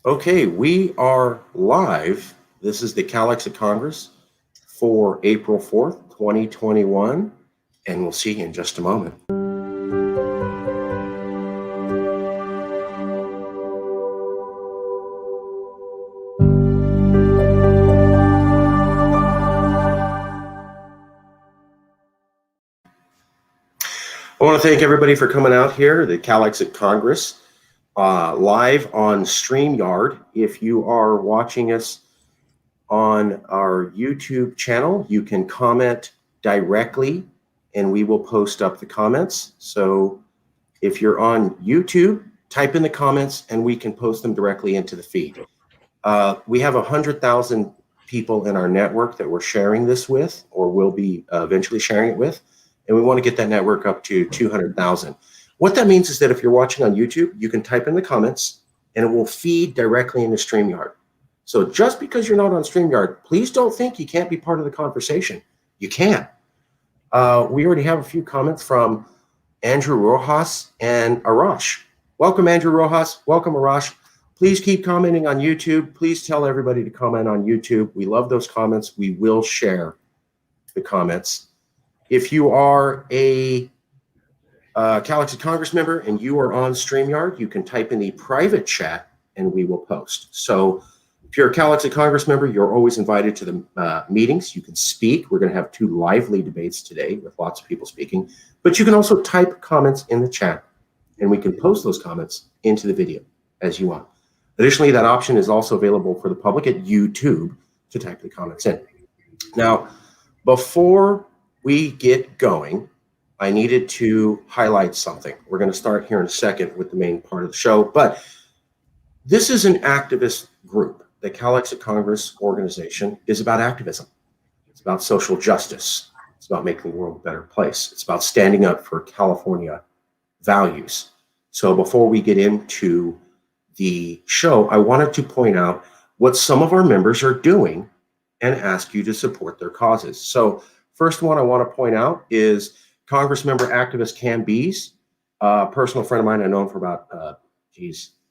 Okay, we are live. This is the CalExit Congress for April 4th, 2021, and we'll see you in just a moment. I want to thank everybody for coming out here, the CalExit Congress, live on StreamYard. If you are watching us on our YouTube channel, you can comment directly and we will post up the comments. So if you're on YouTube, type in the comments and we can post them directly into the feed. We have 100,000 people in our network that we're sharing this with, or will be eventually sharing it with, and we want to get that network up to 200,000. What that means is that if you're watching on YouTube, you can type in the comments and it will feed directly into StreamYard. So just because you're not on StreamYard, please don't think you can't be part of the conversation. You can. We already have a few comments from Andrew Rojas and Arash. Welcome, Andrew Rojas. Welcome, Arash. Please keep commenting on YouTube. Please tell everybody to comment on YouTube. We love those comments. We will share the comments. If you are a CalExit Congress member and you are on StreamYard, you can type in the private chat and we will post. So if you're a CalExit Congress member, you're always invited to the meetings. You can speak. We're going to have 2 lively debates today with lots of people speaking. But you can also type comments in the chat and we can post those comments into the video as you want. Additionally, that option is also available for the public at YouTube to type the comments in. Now, before we get going, I needed to highlight something. We're going to start here in a second with the main part of the show, but this is an activist group. The CalExit Congress organization is about activism. It's about social justice. It's about making the world a better place. It's about standing up for California values. So before we get into the show, I wanted to point out what some of our members are doing and ask you to support their causes. So first one I want to point out is Congress member activist Cam Bees, a personal friend of mine. I've known for about,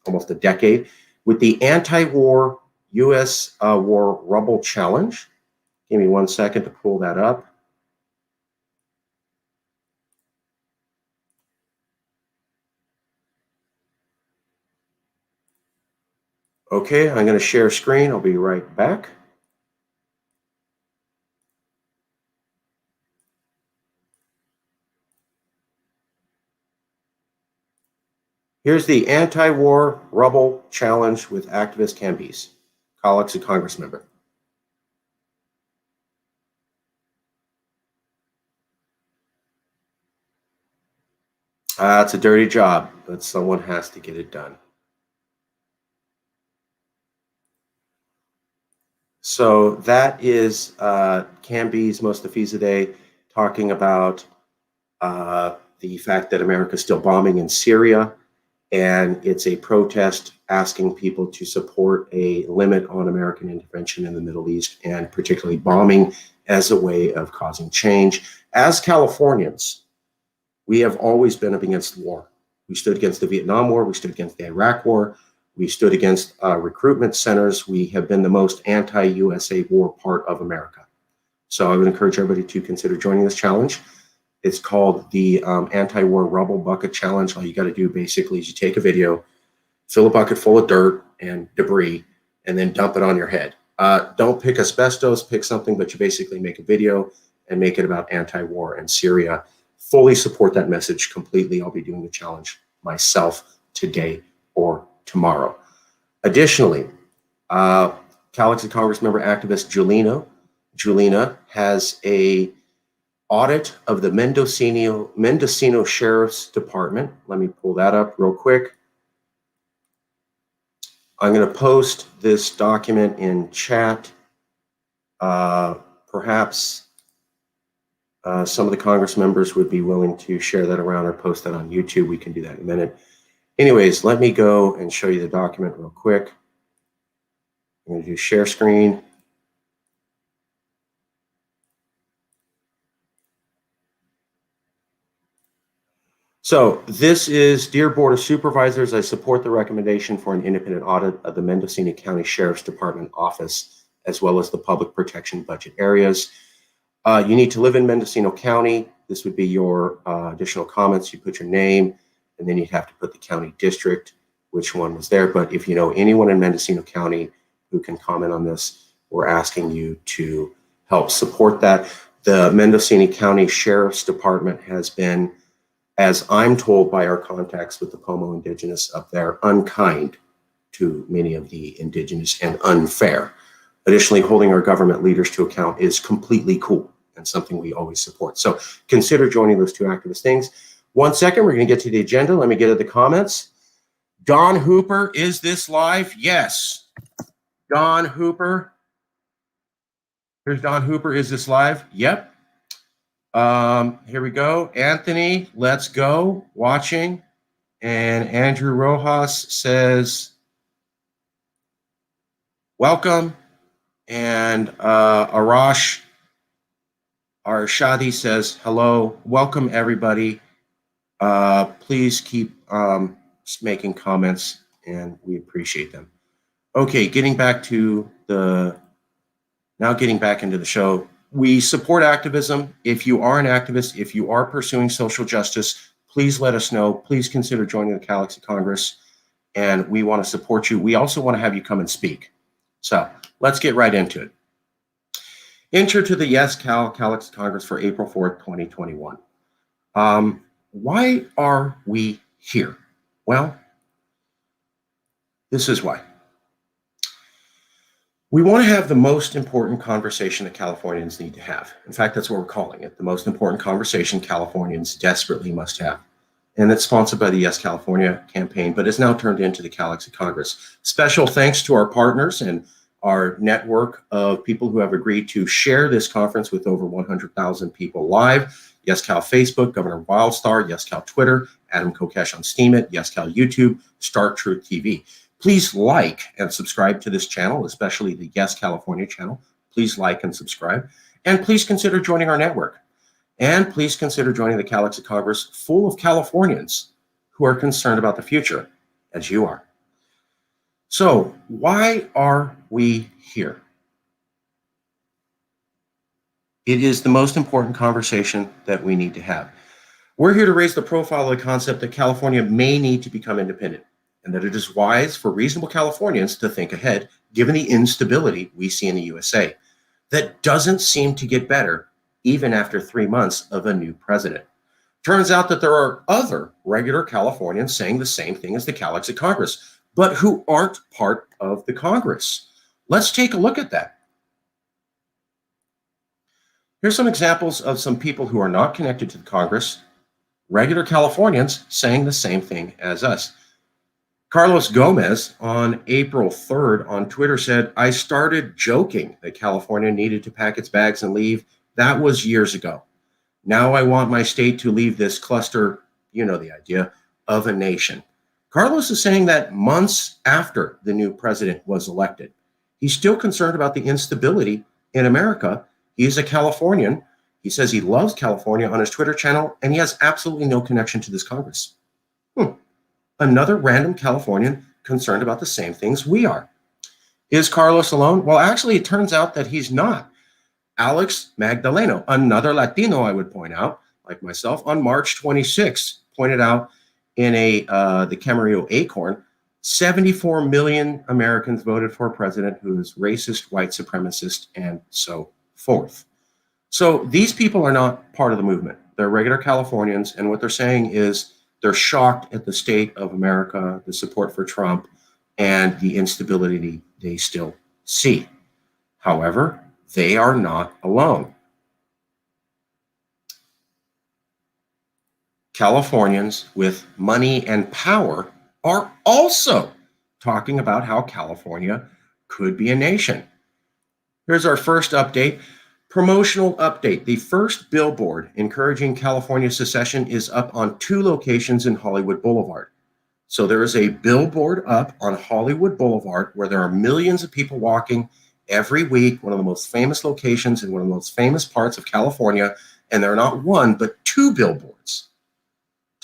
almost a decade, with the anti-war U.S. War Rubble Challenge. Give me 1 second to pull that up. Okay, I'm going to share screen. I'll be right back. Here's the anti-war rubble challenge with activist Cam Bees, CalExit Congress member. It's a dirty job, but someone has to get it done. So that is Cam Bees Mostafiza Day talking about the fact that America is still bombing in Syria, and it's a protest asking people to support a limit on American intervention in the Middle East, and particularly bombing as a way of causing change. As Californians, we have always been up against war. We stood against the Vietnam War. We stood against the Iraq War. We stood against recruitment centers. We have been the most anti-USA war part of America. So I would encourage everybody to consider joining this challenge. It's called the Anti-War Rubble Bucket Challenge. All you got to do basically is you take a video, fill a bucket full of dirt and debris, and then dump it on your head. Don't pick asbestos, pick something, but you basically make a video and make it about anti-war and Syria. Fully support that message completely. I'll be doing the challenge myself today or tomorrow. Additionally, CalExit Congress member activist Julina has a audit of the Mendocino Sheriff's Department. Let me pull that up real quick. I'm going to post this document in chat. Perhaps some of the Congress members would be willing to share that around or post that on YouTube. We can do that in a minute. Anyways, let me go and show you the document real quick. I'm going to do share screen. So this is, Dear Board of Supervisors, I support the recommendation for an independent audit of the Mendocino County Sheriff's Department office, as well as the public protection budget areas. You need to live in Mendocino County. This would be your additional comments. You put your name, and then you'd have to put the county district, which one was there. But if you know anyone in Mendocino County who can comment on this, we're asking you to help support that. The Mendocino County Sheriff's Department has been, as I'm told by our contacts with the Pomo Indigenous up there, unkind to many of the Indigenous and unfair. Additionally, holding our government leaders to account is completely cool and something we always support. So consider joining those two activist things. 1 second, we're going to get to the agenda. Let me get to the comments. Don Hooper, is this live? Yes. Don Hooper. Here's Don Hooper, is this live? Yep. Here we go. Anthony, let's go. Watching. And Andrew Rojas says, welcome. And Arash Arshadi says, hello. Welcome, everybody. Please keep making comments, and we appreciate them. Okay, getting back into the show. We support activism. If you are an activist, if you are pursuing social justice, please let us know. Please consider joining the CALEXIT Congress, and we want to support you. We also want to have you come and speak. So let's get right into it. Intro to the YesCAL CALEXIT Congress for April 4th, 2021. Why are we here? Well, this is why. We want to have the most important conversation that Californians need to have. In fact, that's what we're calling it, the most important conversation Californians desperately must have. And it's sponsored by the Yes California campaign, but it's now turned into the CALEXIT Congress. Special thanks to our partners and our network of people who have agreed to share this conference with over 100,000 people live. YesCal Facebook, Governor Wildstar, YesCal Twitter, Adam Kokesh on Steemit, YesCal YouTube, Star Truth TV. Please like and subscribe to this channel, especially the Yes California channel. Please like and subscribe. And please consider joining our network. And please consider joining the CALEXIT Congress full of Californians who are concerned about the future, as you are. So why are we here? It is the most important conversation that we need to have. We're here to raise the profile of the concept that California may need to become independent, and that it is wise for reasonable Californians to think ahead, given the instability we see in the USA. That doesn't seem to get better, even after 3 months of a new president. Turns out that there are other regular Californians saying the same thing as the CALEXIT Congress, but who aren't part of the Congress. Let's take a look at that. Here's some examples of some people who are not connected to the Congress, regular Californians saying the same thing as us. Carlos Gomez on April 3rd on Twitter said, I started joking that California needed to pack its bags and leave. That was years ago. Now I want my state to leave this cluster, you know the idea, of a nation. Carlos is saying that months after the new president was elected. He's still concerned about the instability in America. He's a Californian. He says he loves California on his Twitter channel, and he has absolutely no connection to this Congress. Another random Californian concerned about the same things we are. Is Carlos alone? Well, actually, it turns out that he's not. Alex Magdaleno, another Latino, I would point out, like myself, on March 26th, pointed out in the Camarillo Acorn, 74 million Americans voted for a president who is racist, white supremacist, and so forth. So these people are not part of the movement. They're regular Californians, and what they're saying is they're shocked at the state of America, the support for Trump, and the instability they still see. However, they are not alone. Californians with money and power are also talking about how California could be a nation. Here's our first update. Promotional update. The first billboard encouraging California secession is up on 2 locations in Hollywood Boulevard. So there is a billboard up on Hollywood Boulevard where there are millions of people walking every week, one of the most famous locations in one of the most famous parts of California, and there are not 1, but 2 billboards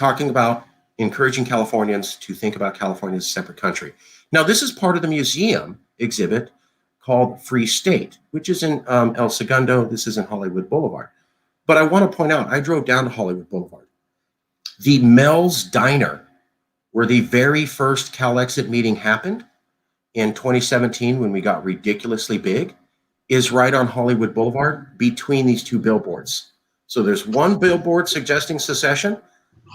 talking about encouraging Californians to think about California as a separate country. Now, this is part of the museum exhibit called Free State, which is in El Segundo. This is in Hollywood Boulevard. But I want to point out, I drove down to Hollywood Boulevard. The Mel's Diner, where the very first CalExit meeting happened in 2017 when we got ridiculously big, is right on Hollywood Boulevard between these two billboards. So there's one billboard suggesting secession.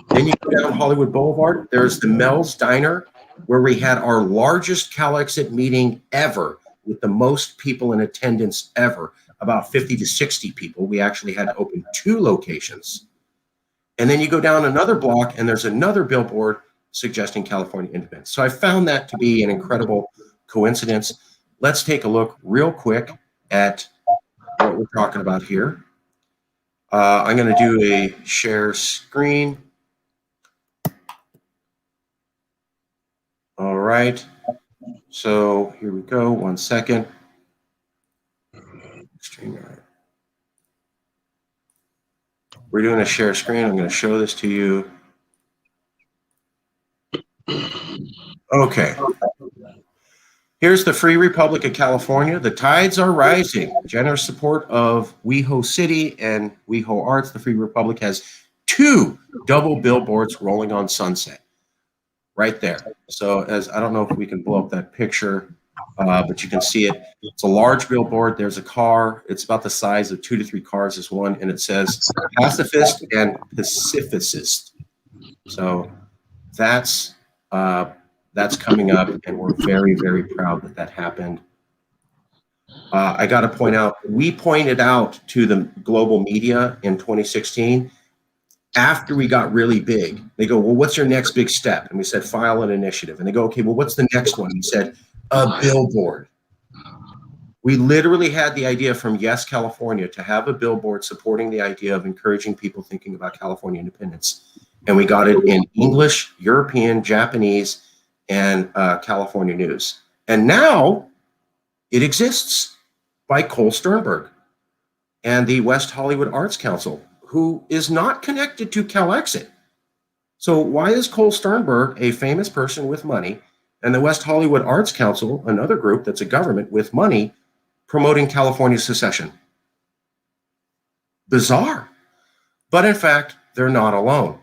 Then you go down Hollywood Boulevard. There's the Mel's Diner, where we had our largest CalExit meeting ever with the most people in attendance ever, about 50 to 60 people. We actually had to open 2 locations. And then you go down another block and there's another billboard suggesting California independence. So I found that to be an incredible coincidence. Let's take a look real quick at what we're talking about here. I'm going to do a share screen. All right. So here we go. 1 second. We're doing a share screen. I'm going to show this to you. Okay. Here's the Free Republic of California. The tides are rising. Generous support of WeHo City and WeHo Arts. The Free Republic has 2 double billboards rolling on Sunset right there. So as I don't know if we can blow up that picture, but you can see it. It's a large billboard. There's a car. It's about the size of 2 to 3 cars as one, and it says pacifist and pacificist. So that's coming up, and we're very, very proud that that happened. I got to point out, we pointed out to the global media in 2016, after we got really big, they go, well, what's your next big step? And we said, file an initiative. And they go, okay, well, what's the next one? We said, a billboard. We literally had the idea from Yes California to have a billboard supporting the idea of encouraging people thinking about California independence. And we got it in English, European, Japanese, and California News. And now it exists by Cole Sternberg and the West Hollywood Arts Council, who is not connected to CalExit. So why is Cole Sternberg, a famous person with money, and the West Hollywood Arts Council, another group that's a government with money, promoting California secession? Bizarre. But in fact, they're not alone.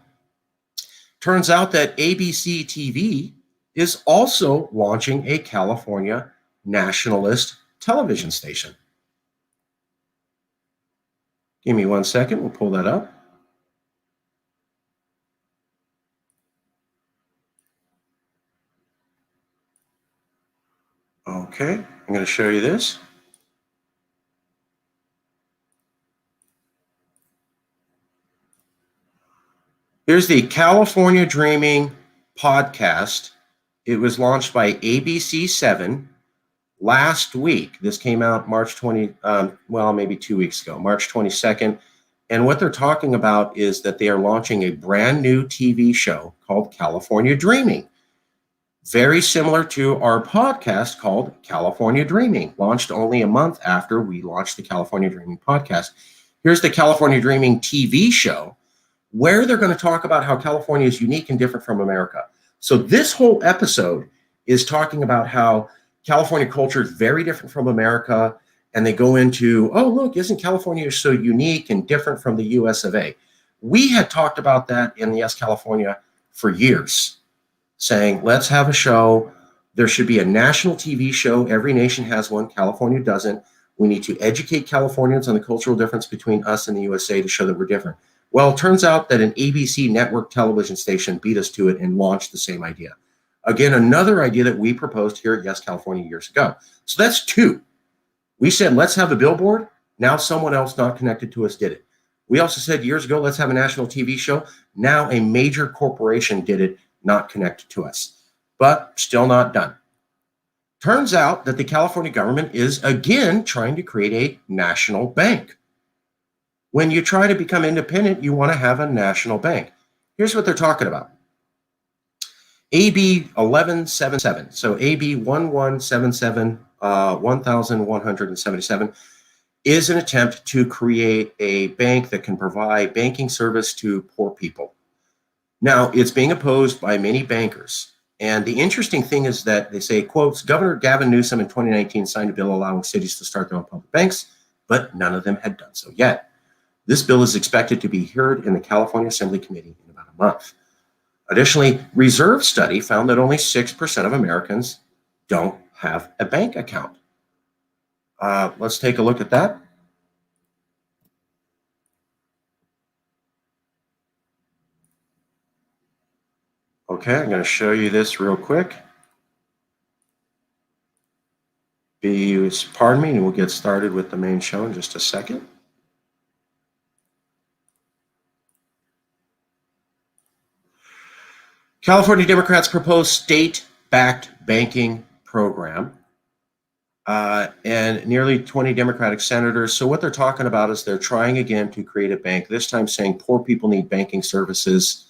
Turns out that ABC TV is also launching a California nationalist television station. Give me 1 second, we'll pull that up. Okay, I'm going to show you this. Here's the California Dreaming podcast. It was launched by ABC7 last week. This came out March 20, well, maybe 2 weeks ago, March 22nd. And what they're talking about is that they are launching a brand new TV show called California Dreaming. Very similar to our podcast called California Dreaming, launched only a month after we launched the California Dreaming podcast. Here's the California Dreaming TV show, where they're going to talk about how California is unique and different from America. So this whole episode is talking about how California culture is very different from America, and they go into, oh, look, isn't California so unique and different from the US of A? We had talked about that in Yes California for years, saying, let's have a show. There should be a national TV show. Every nation has one. California doesn't. We need to educate Californians on the cultural difference between us and the USA to show that we're different. Well, it turns out that an ABC network television station beat us to it and launched the same idea. Again, another idea that we proposed here at Yes California years ago. So that's 2. We said, let's have a billboard. Now someone else not connected to us did it. We also said years ago, let's have a national TV show. Now a major corporation did it, not connected to us, but still not done. Turns out that the California government is again trying to create a national bank. When you try to become independent, you want to have a national bank. Here's what they're talking about. AB 1177, so AB 1177, 1177 is an attempt to create a bank that can provide banking service to poor people. Now, it's being opposed by many bankers. And the interesting thing is that they say, quotes, Governor Gavin Newsom in 2019 signed a bill allowing cities to start their own public banks, but none of them had done so yet. This bill is expected to be heard in the California Assembly Committee in about a month. Additionally, Reserve study found that only 6% of Americans don't have a bank account. Let's take a look at that. Okay, I'm going to show you this real quick. Pardon me, and we'll get started with the main show in just a second. California Democrats propose state-backed banking program. And nearly 20 Democratic senators. So what they're talking about is they're trying again to create a bank, this time saying poor people need banking services.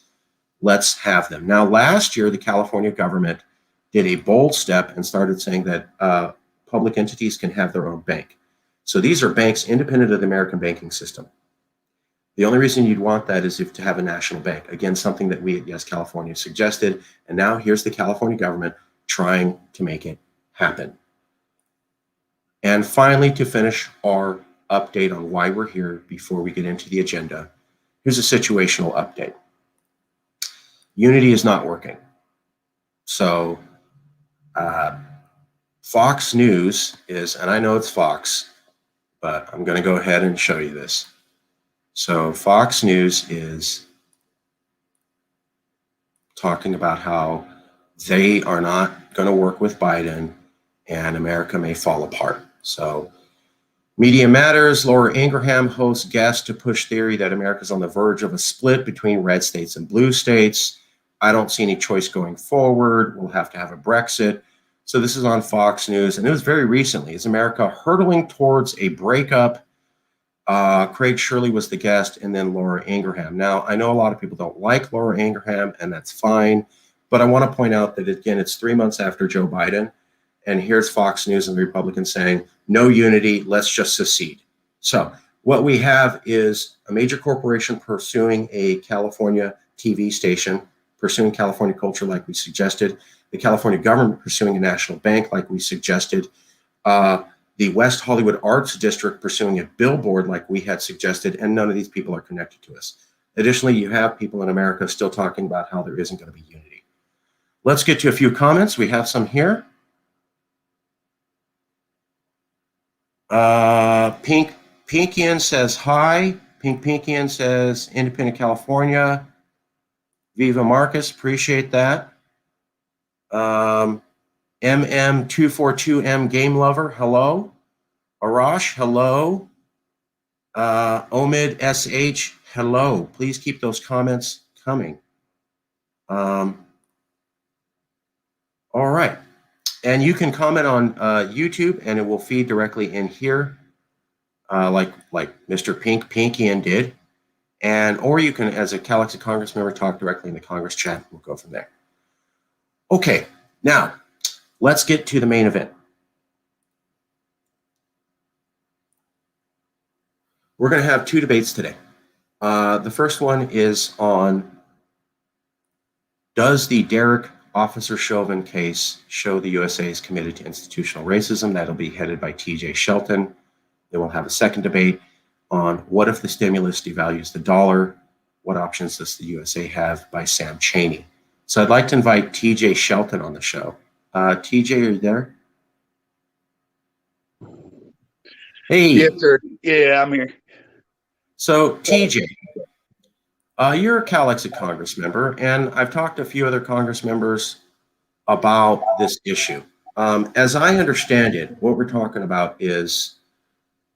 Let's have them. Now, last year, the California government did a bold step and started saying that public entities can have their own bank. So these are banks independent of the American banking system. The only reason you'd want that is if to have a national bank. Again, something that we at Yes California suggested. And now here's the California government trying to make it happen. And finally, to finish our update on why we're here before we get into the agenda, here's a situational update. Unity is not working. So Fox News is, and I know it's Fox, but I'm going to go ahead and show you this. So Fox News is talking about how they are not going to work with Biden and America may fall apart. So Media Matters, Laura Ingraham hosts guests to push theory that America's on the verge of a split between red states and blue states. I don't see any choice going forward. We'll have to have a Brexit. So this is on Fox News, and it was very recently. Is America hurtling towards a breakup? Craig Shirley was the guest, and then Laura Ingraham. Now, I know a lot of people don't like Laura Ingraham, and that's fine. But I want to point out that, again, it's 3 months after Joe Biden. And here's Fox News and the Republicans saying, no unity, let's just secede. So what we have is a major corporation pursuing a California TV station, pursuing California culture like we suggested, the California government pursuing a national bank like we suggested, the West Hollywood Arts District pursuing a billboard like we had suggested, and none of these people are connected to us. Additionally, you have people in America still talking about how there isn't going to be unity. Let's get to a few comments. We have some here. Pinkian says hi. Pinkian says Independent California. Viva Marcus, appreciate that. MM242M Game Lover, hello. Arash, hello. Omid SH, hello. Please keep those comments coming. All right. And you can comment on YouTube, and it will feed directly in here, like Mr. Pinkian did. Or you can, as a CalExit Congress member, talk directly in the Congress chat. We'll go from there. Okay, now let's get to the main event. We're going to have two debates today. The first one is on, does the Derek Officer Chauvin case show the USA is committed to institutional racism? That'll be headed by TJ Shelton. Then we'll have a second debate on what if the stimulus devalues the dollar? What options does the USA have, by Sam Cheney? So I'd like to invite TJ Shelton on the show. TJ, are you there? Hey. Yes, sir. Yeah, I'm here. So TJ, you're a CalExit Congress member, and I've talked to a few other Congress members about this issue. As I understand it, what we're talking about is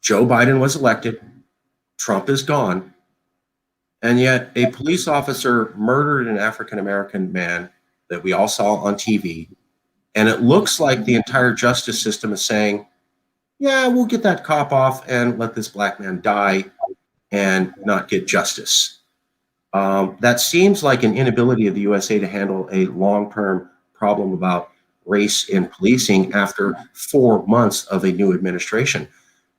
Joe Biden was elected, Trump is gone, and yet a police officer murdered an African-American man that we all saw on TV, and it looks like the entire justice system is saying, yeah, we'll get that cop off and let this black man die and not get justice. That seems like an inability of the USA to handle a long-term problem about race in policing after 4 months of a new administration.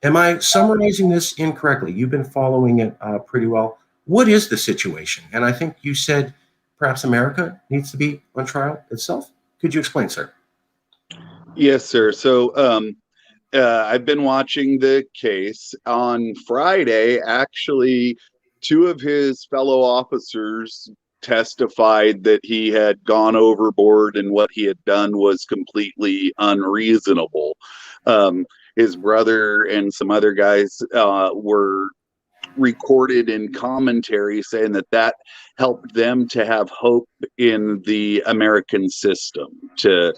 Am I summarizing this incorrectly? You've been following it pretty well. What is the situation? And I think you said perhaps America needs to be on trial itself? Could you explain, sir? Yes, sir. So I've been watching the case. On Friday, actually, two of his fellow officers testified that he had gone overboard and what he had done was completely unreasonable. His brother and some other guys were recorded in commentary saying that that helped them to have hope in the American system, to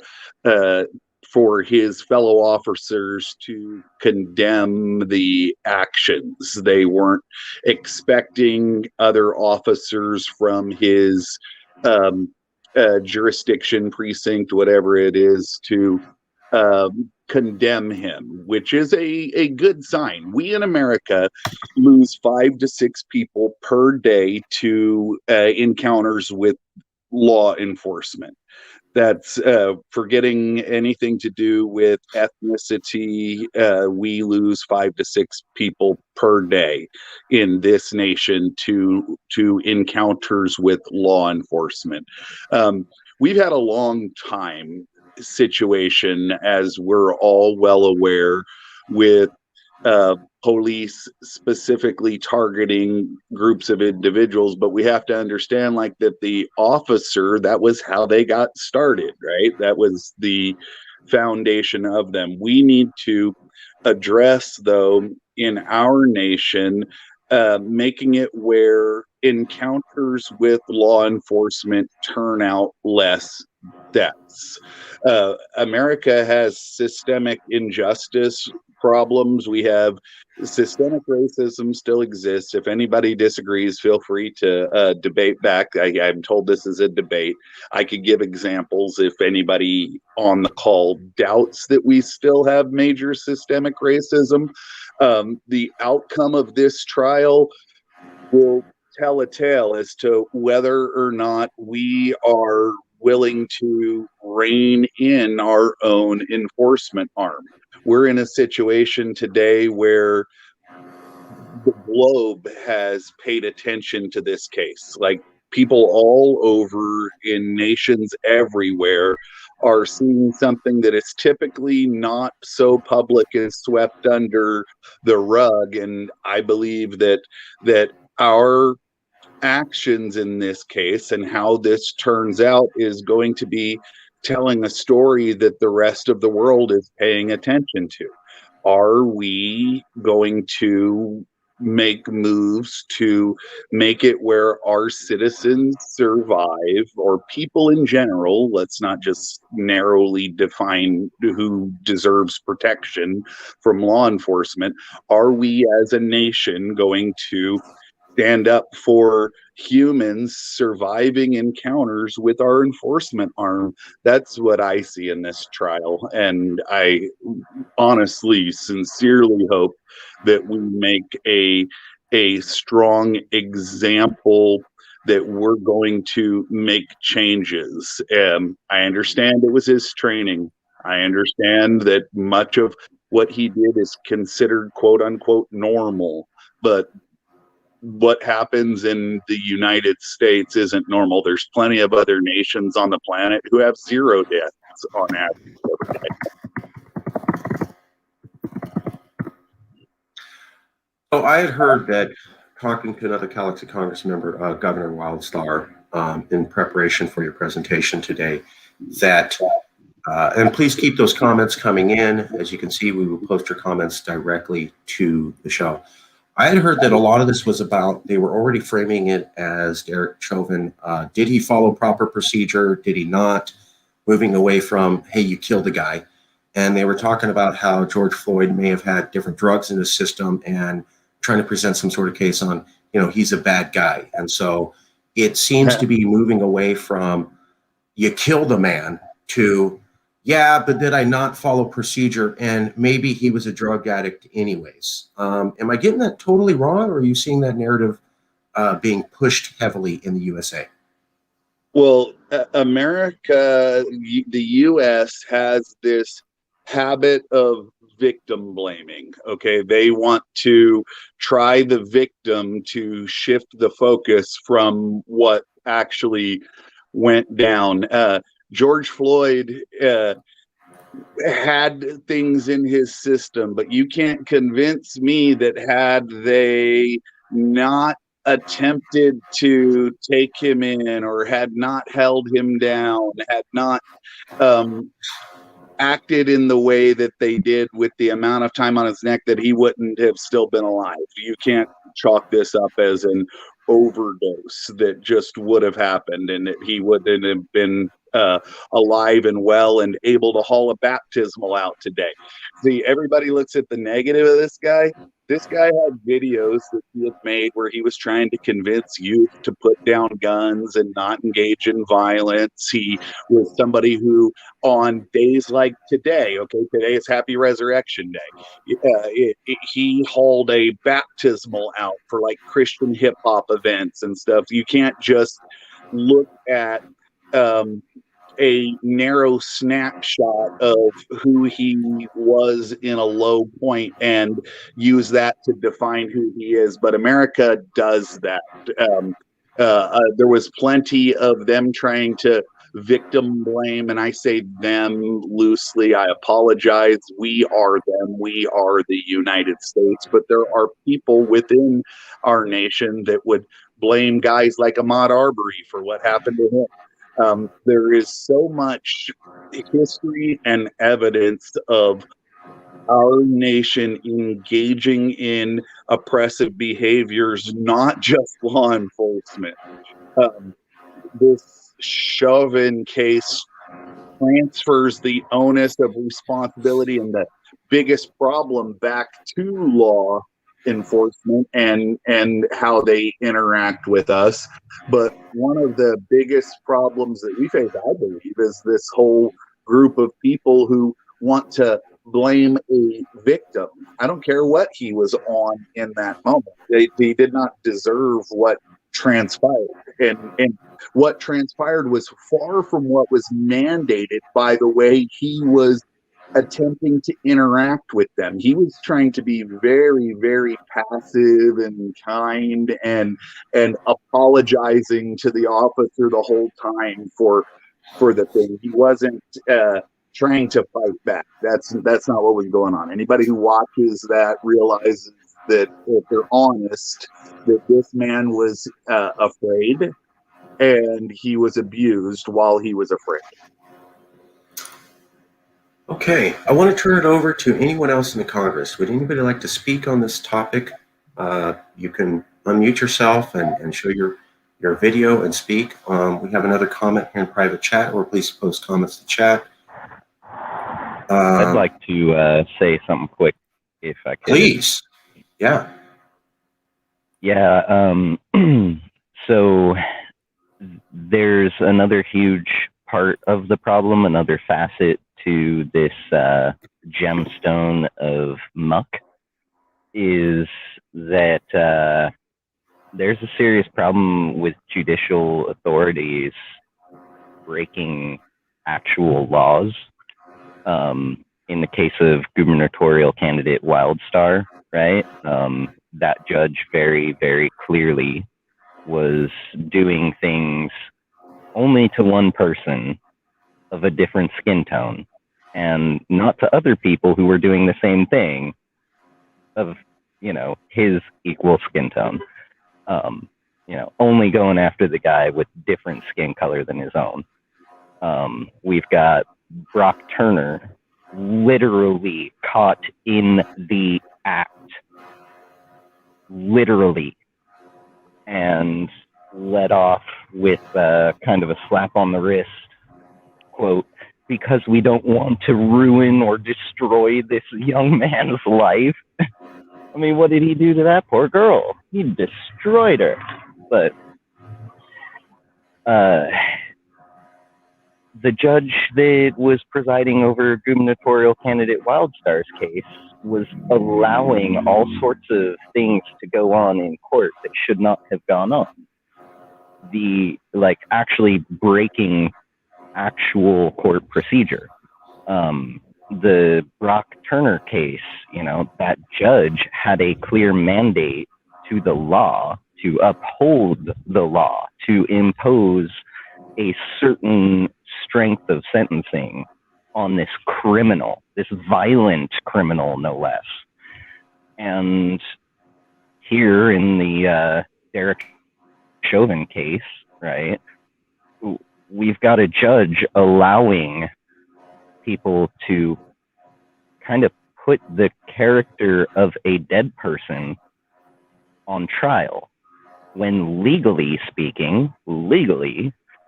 for his fellow officers to condemn the actions. They weren't expecting other officers from his jurisdiction, precinct, whatever it is, to condemn him, which is a good sign. We in America lose 5 to 6 people per day to encounters with law enforcement. That's forgetting anything to do with ethnicity. We lose 5 to 6 people per day in this nation to encounters with law enforcement. We've had a long time situation, as we're all well aware, with police specifically targeting groups of individuals, but we have to understand, like, that the officer, that was how they got started, right? That was the foundation of them. We need to address, though, in our nation, making it where encounters with law enforcement turn out less deaths. America has systemic injustice problems. We have systemic racism still exists. If anybody disagrees, feel free to debate back. I'm told this is a debate. I could give examples if anybody on the call doubts that we still have major systemic racism. The outcome of this trial will tell a tale as to whether or not we are willing to rein in our own enforcement arm. We're in a situation today where the globe has paid attention to this case. Like, people all over in nations everywhere are seeing something that is typically not so public and swept under the rug. And I believe that our actions in this case and how this turns out is going to be telling a story that the rest of the world is paying attention to. Are we going to make moves to make it where our citizens survive, or people in general? Let's not just narrowly define who deserves protection from law enforcement. Are we as a nation going to stand up for humans surviving encounters with our enforcement arm? That's what I see in this trial. And I honestly, sincerely hope that we make a strong example that we're going to make changes. I understand it was his training. I understand that much of what he did is considered quote unquote normal, but what happens in the United States isn't normal. There's plenty of other nations on the planet who have 0 deaths on average every day. So I had heard that, talking to another CALEXIT Congress member, Governor Wildstar, in preparation for your presentation today, that, and please keep those comments coming in. As you can see, we will post your comments directly to the show. I had heard that a lot of this was about, they were already framing it as Derek Chauvin. Did he follow proper procedure? Did he not? Moving away from, hey, you killed a guy. And they were talking about how George Floyd may have had different drugs in his system and trying to present some sort of case on, he's a bad guy. And so it seems to be moving away from, you killed a man, to, yeah, but did I not follow procedure? And maybe he was a drug addict anyways. Am I getting that totally wrong, or are you seeing that narrative being pushed heavily in the USA? Well, America, the U.S. has this habit of victim blaming. Okay, they want to try the victim to shift the focus from what actually went down. George Floyd had things in his system, but you can't convince me that had they not attempted to take him in, or had not held him down, had not acted in the way that they did with the amount of time on his neck, that he wouldn't have still been alive. You can't chalk this up as an overdose that just would have happened and that he wouldn't have been alive and well and able to haul a baptismal out today. See, everybody looks at the negative of this guy. This guy had videos that he had made where he was trying to convince youth to put down guns and not engage in violence. He was somebody who, on days like today, okay, today is Happy Resurrection Day, he hauled a baptismal out for like Christian hip hop events and stuff. You can't just look at a narrow snapshot of who he was in a low point and use that to define who he is. But America does that. There was plenty of them trying to victim blame, and I say them loosely. I apologize. We are them. We are the United States. But there are people within our nation that would blame guys like Ahmaud Arbery for what happened to him. There is so much history and evidence of our nation engaging in oppressive behaviors, not just law enforcement. This shove-in case transfers the onus of responsibility and the biggest problem back to law enforcement and how they interact with us. But one of the biggest problems that we face, I believe, is this whole group of people who want to blame a victim. I don't care what he was on in that moment. They did not deserve what transpired. And what transpired was far from what was mandated by the way he was attempting to interact with them. He was trying to be very, very passive and kind and apologizing to the officer the whole time for the thing. He wasn't trying to fight back. That's not what was going on. Anybody who watches that realizes that, if they're honest, that this man was afraid and he was abused while he was afraid. Okay, I want to turn it over to anyone else in the Congress. Would anybody like to speak on this topic? You can unmute yourself and show your video and speak. We have another comment here in private chat, or please post comments to chat. I'd like to say something quick, if I could. Please. Yeah. Yeah. So there's another huge part of the problem, another facet to this gemstone of muck, is that there's a serious problem with judicial authorities breaking actual laws. In the case of gubernatorial candidate Wildstar, right? That judge very, very clearly was doing things only to one person of a different skin tone, and not to other people who were doing the same thing of, his equal skin tone. Only going after the guy with different skin color than his own. We've got Brock Turner literally caught in the act, literally, and let off with kind of a slap on the wrist, quote, because we don't want to ruin or destroy this young man's life. I mean, what did he do to that poor girl? He destroyed her. But the judge that was presiding over gubernatorial candidate Wildstar's case was allowing all sorts of things to go on in court that should not have gone on. Actually breaking actual court procedure. The Brock Turner case, that judge had a clear mandate to the law to uphold the law, to impose a certain strength of sentencing on this criminal, this violent criminal, no less. And here in the Derek Chauvin case, right, we've got a judge allowing people to kind of put the character of a dead person on trial, when legally speaking,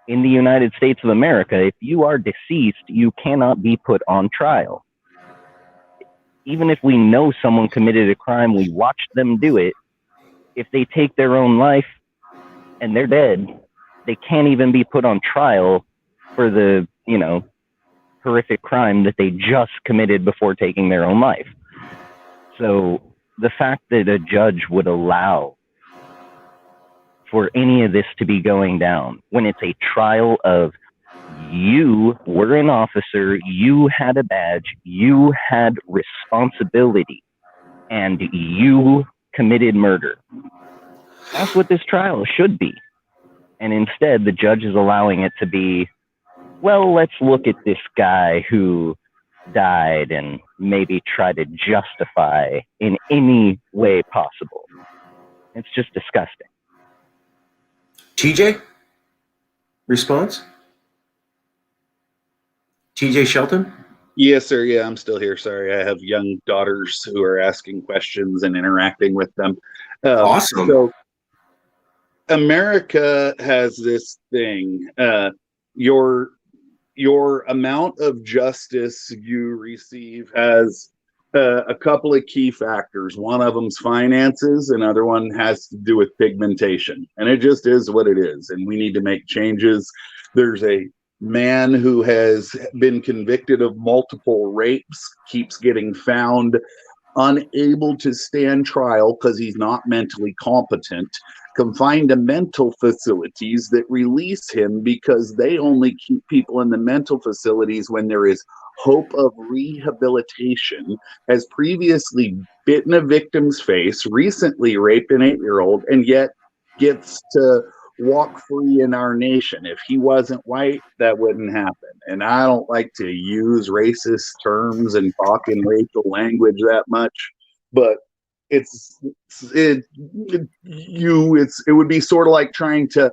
in the United States of America, if you are deceased, you cannot be put on trial. Even if we know someone committed a crime, we watched them do it, if they take their own life and they're dead, they can't even be put on trial for the, horrific crime that they just committed before taking their own life. So the fact that a judge would allow for any of this to be going down when it's a trial of you were an officer, you had a badge, you had responsibility, and you committed murder. That's what this trial should be. And instead, the judge is allowing it to be, well, let's look at this guy who died and maybe try to justify in any way possible. It's just disgusting. TJ, response? TJ Shelton? Yes, sir. Yeah, I'm still here. Sorry, I have young daughters who are asking questions and interacting with them. Awesome. So America has this thing. Your amount of justice you receive has a couple of key factors. One of them's finances, another one has to do with pigmentation. And it just is what it is. And we need to make changes. There's a man who has been convicted of multiple rapes, keeps getting found unable to stand trial because he's not mentally competent, confined to mental facilities that release him because they only keep people in the mental facilities when there is hope of rehabilitation, has previously bitten a victim's face, recently raped an 8-year-old, and yet gets to walk free in our nation. If he wasn't white, that wouldn't happen. And I don't like to use racist terms and talk in racial language that much, but it would be sort of like trying to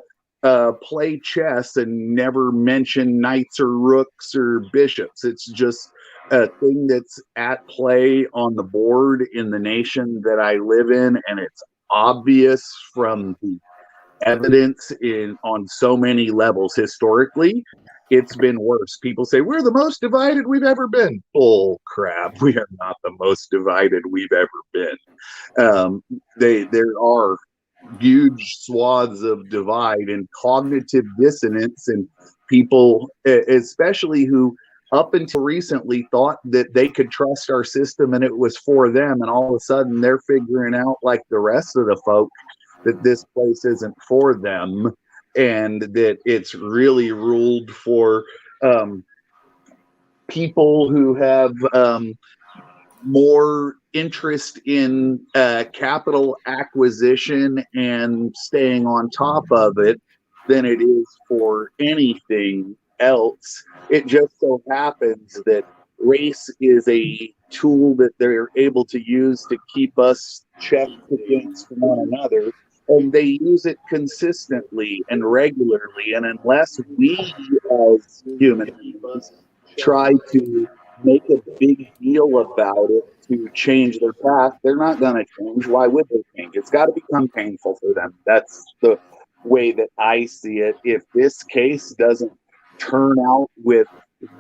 play chess and never mention knights or rooks or bishops. It's just a thing that's at play on the board in the nation that I live in, and it's obvious from the evidence on so many levels. Historically, it's been worse. People say we're the most divided we've ever been. Bull crap. We are not the most divided we've ever been. There are huge swaths of divide and cognitive dissonance, and people, especially who up until recently thought that they could trust our system and it was for them, and all of a sudden they're figuring out, like the rest of the folk, that this place isn't for them, and that it's really ruled for people who have more interest in capital acquisition and staying on top of it than it is for anything else. It just so happens that race is a tool that they're able to use to keep us checked against one another, and they use it consistently and regularly. And unless we as human beings try to make a big deal about it to change their path, they're not going to change. Why would they change? It's got to become painful for them. That's the way that I see it. If this case doesn't turn out with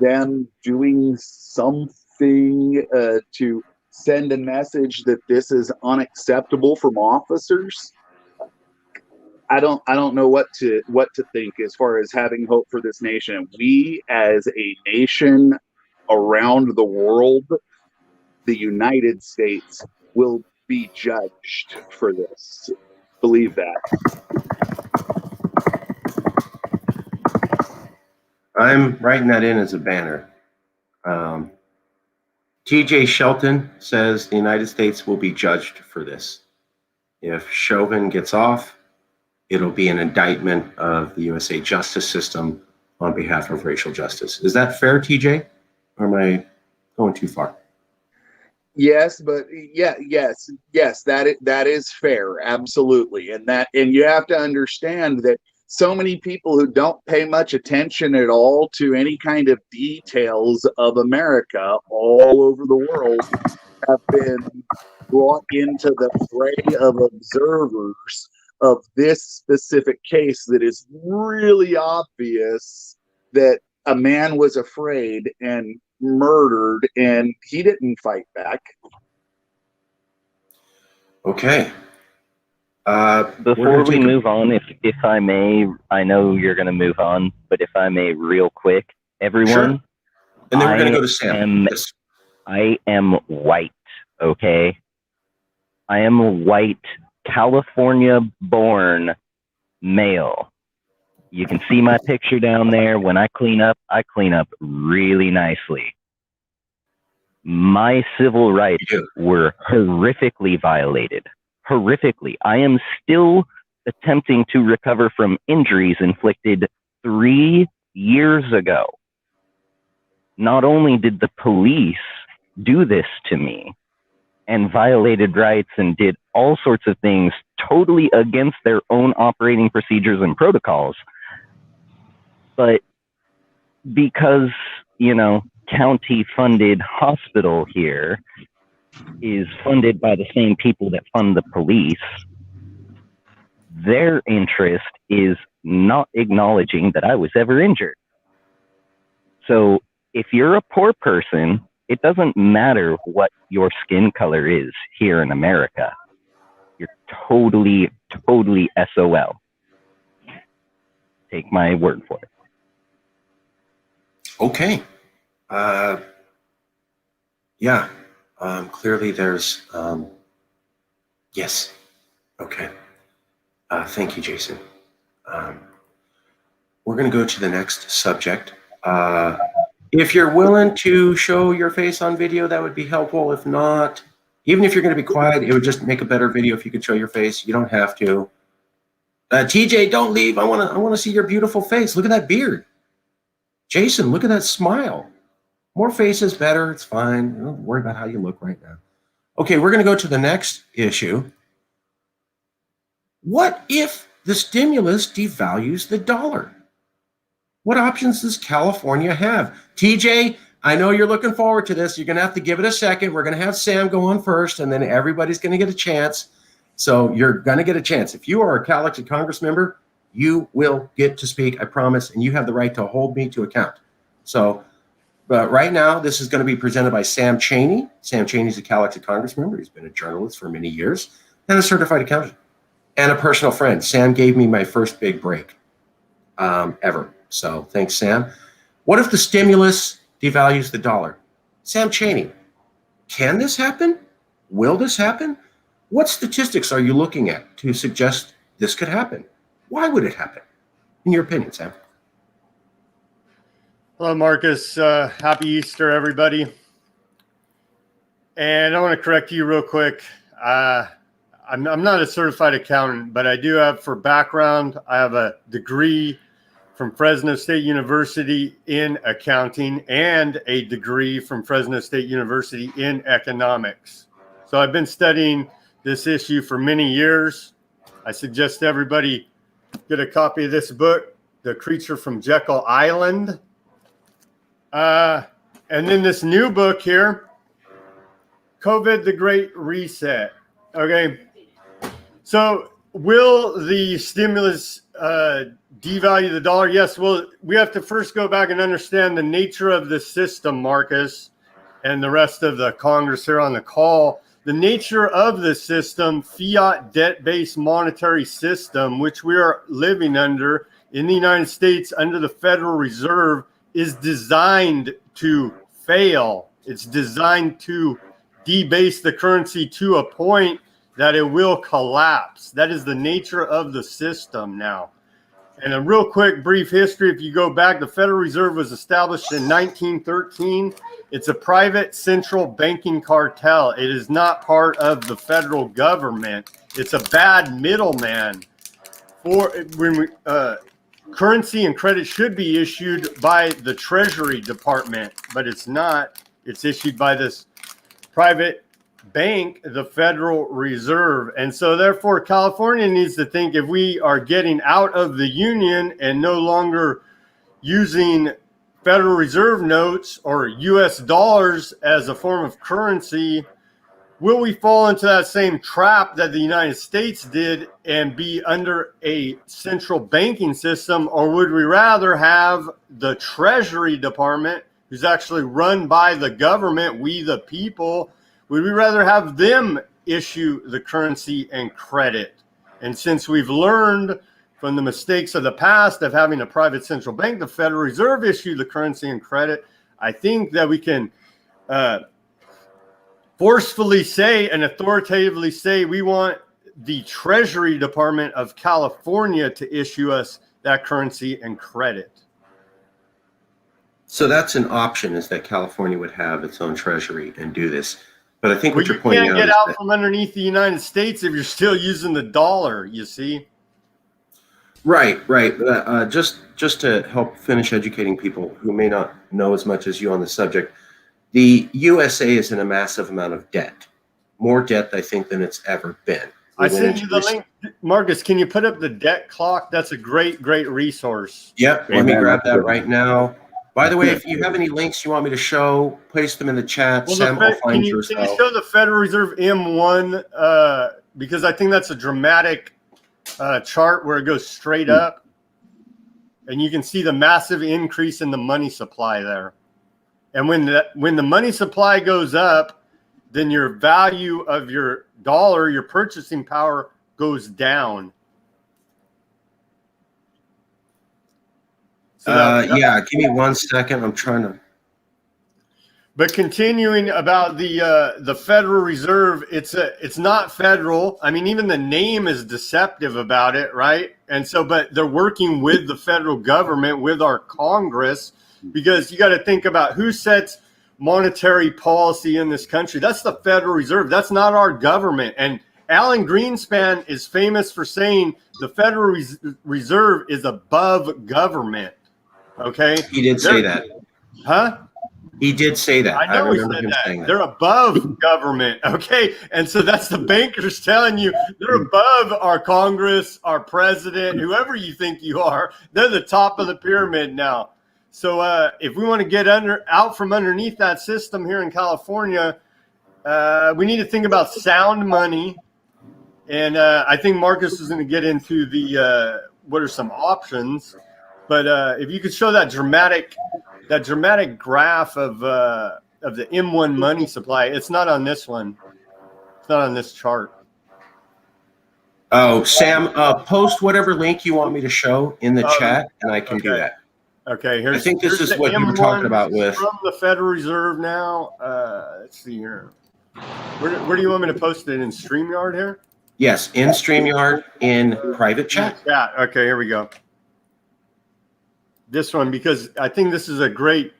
them doing something to send a message that this is unacceptable from officers, I don't know what to think as far as having hope for this nation. We as a nation around the world, the United States, will be judged for this. Believe that. I'm writing that in as a banner. TJ Shelton says the United States will be judged for this. If Chauvin gets off, it'll be an indictment of the USA justice system on behalf of racial justice. Is that fair, TJ? Or am I going too far? Yes, but yes, that is fair, absolutely, and you have to understand that so many people who don't pay much attention at all to any kind of details of America all over the world have been brought into the fray of observers of this specific case that is really obvious that a man was afraid and murdered and he didn't fight back. Okay. Before we move on, if I may, I know you're going to move on, but if I may, real quick, everyone. Sure. And then we're going to go to Sam. Yes. I am white, okay? I am a white, California-born male. You can see my picture down there. When I clean up really nicely. My civil rights were horrifically violated. Horrifically. I am still attempting to recover from injuries inflicted 3 years ago. Not only did the police do this to me and violated rights and did all sorts of things totally against their own operating procedures and protocols, but because, you know, county-funded hospital here is funded by the same people that fund the police, their interest is not acknowledging that I was ever injured. So if you're a poor person, it doesn't matter what your skin color is here in America. You're totally SOL. Take my word for it. Okay. Yeah. Clearly there's, yes. Okay. Thank you, Jason. We're going to go to the next subject. If you're willing to show your face on video, that would be helpful. If not, even if you're going to be quiet, it would just make a better video if you could show your face. You don't have to. TJ, don't leave. I want to see your beautiful face. Look at that beard. Jason, look at that smile. More faces, better. It's fine. Don't worry about how you look right now. Okay, we're going to go to the next issue. What if the stimulus devalues the dollar? What options does California have? TJ, I know you're looking forward to this. You're going to have to give it a second. We're going to have Sam go on first, and then everybody's going to get a chance. So you're going to get a chance. If you are a CalExit Congress member, you will get to speak, I promise, and you have the right to hold me to account. So, but right now, this is going to be presented by Sam Chaney. Sam Chaney is a CalExit Congress member. He's been a journalist for many years and a certified accountant and a personal friend. Sam gave me my first big break ever. So thanks, Sam. What if the stimulus devalues the dollar? Sam Chaney, can this happen? Will this happen? What statistics are you looking at to suggest this could happen? Why would it happen? In your opinion, Sam? Hello, Marcus. Happy Easter, everybody. And I want to correct you real quick. I'm not a certified accountant, but I do have, for background, I have a degree from Fresno State University in accounting and a degree from Fresno State University in economics. So I've been studying this issue for many years. I suggest everybody get a copy of this book, The Creature from Jekyll Island. And then this new book here, COVID, the Great Reset. Okay. So will the stimulus devalue the dollar? Yes. Well, we have to first go back and understand the nature of the system, Marcus, and the rest of the Congress here on the call. The nature of the system, fiat debt-based monetary system, which we are living under in the United States under the Federal Reserve, is designed to fail. It's designed to debase the currency to a point that it will collapse. That is the nature of the system now. And a real quick brief history, if you go back, the Federal Reserve was established in 1913. It's a private central banking cartel. It is not part of the federal government. It's a bad middleman for when we, currency and credit should be issued by the Treasury Department, but it's not. It's issued by this private bank, the Federal Reserve. And so therefore California needs to think, if we are getting out of the union and no longer using Federal Reserve notes or US dollars as a form of currency, will we fall into that same trap that the United States did and be under a central banking system? Or would we rather have the Treasury Department, who's actually run by the government, we the people, would we rather have them issue the currency and credit? And since we've learned from the mistakes of the past of having a private central bank, the Federal Reserve issue the currency and credit, I think that we can forcefully say and authoritatively say we want the Treasury Department of California to issue us that currency and credit. So that's an option, is that California would have its own treasury and do this. But I think what you're pointing out is you can't get out from underneath the United States if you're still using the dollar, you see? Right. Just to help finish educating people who may not know as much as you on the subject, the USA is in a massive amount of debt, more debt, I think, than it's ever been. I sent you the link. Marcus, can you put up the debt clock? That's a great resource. Yep, let me grab that right now. By the way, if you have any links you want me to show, place them in the chat. Well, Sam will find can you show the Federal Reserve M1? Because I think that's a dramatic chart where it goes straight up. And you can see the massive increase in the money supply there. And when the money supply goes up, then your value of your dollar, your purchasing power, goes down. So yeah, give me 1 second. I'm trying to. But continuing about the Federal Reserve, it's not federal. I mean, even the name is deceptive about it, right? And so, but they're working with the federal government, with our Congress, because you got to think about who sets monetary policy in this country. That's the Federal Reserve. That's not our government. And Alan Greenspan is famous for saying the Federal Reserve is above government. Okay, He did say that. Huh? He did say that. I know he remember said him that. saying that. They're above government. Okay. And so that's the bankers telling you they're above our Congress, our president, whoever you think you are. They're the top of the pyramid now. So if we want to get out from underneath that system here in California, we need to think about sound money. And I think Marcus is going to get into the what are some options. But if you could show that dramatic graph of the M1 money supply, it's not on this one. It's not on this chart. Oh, Sam, post whatever link you want me to show in the chat, and I can do that. Okay, I think this is what you were talking about with from the Federal Reserve now. Let's see here. Where do you want me to post it, in StreamYard here? Yes, in StreamYard, in private chat. Yeah. Okay, here we go. This one, because I think this is a great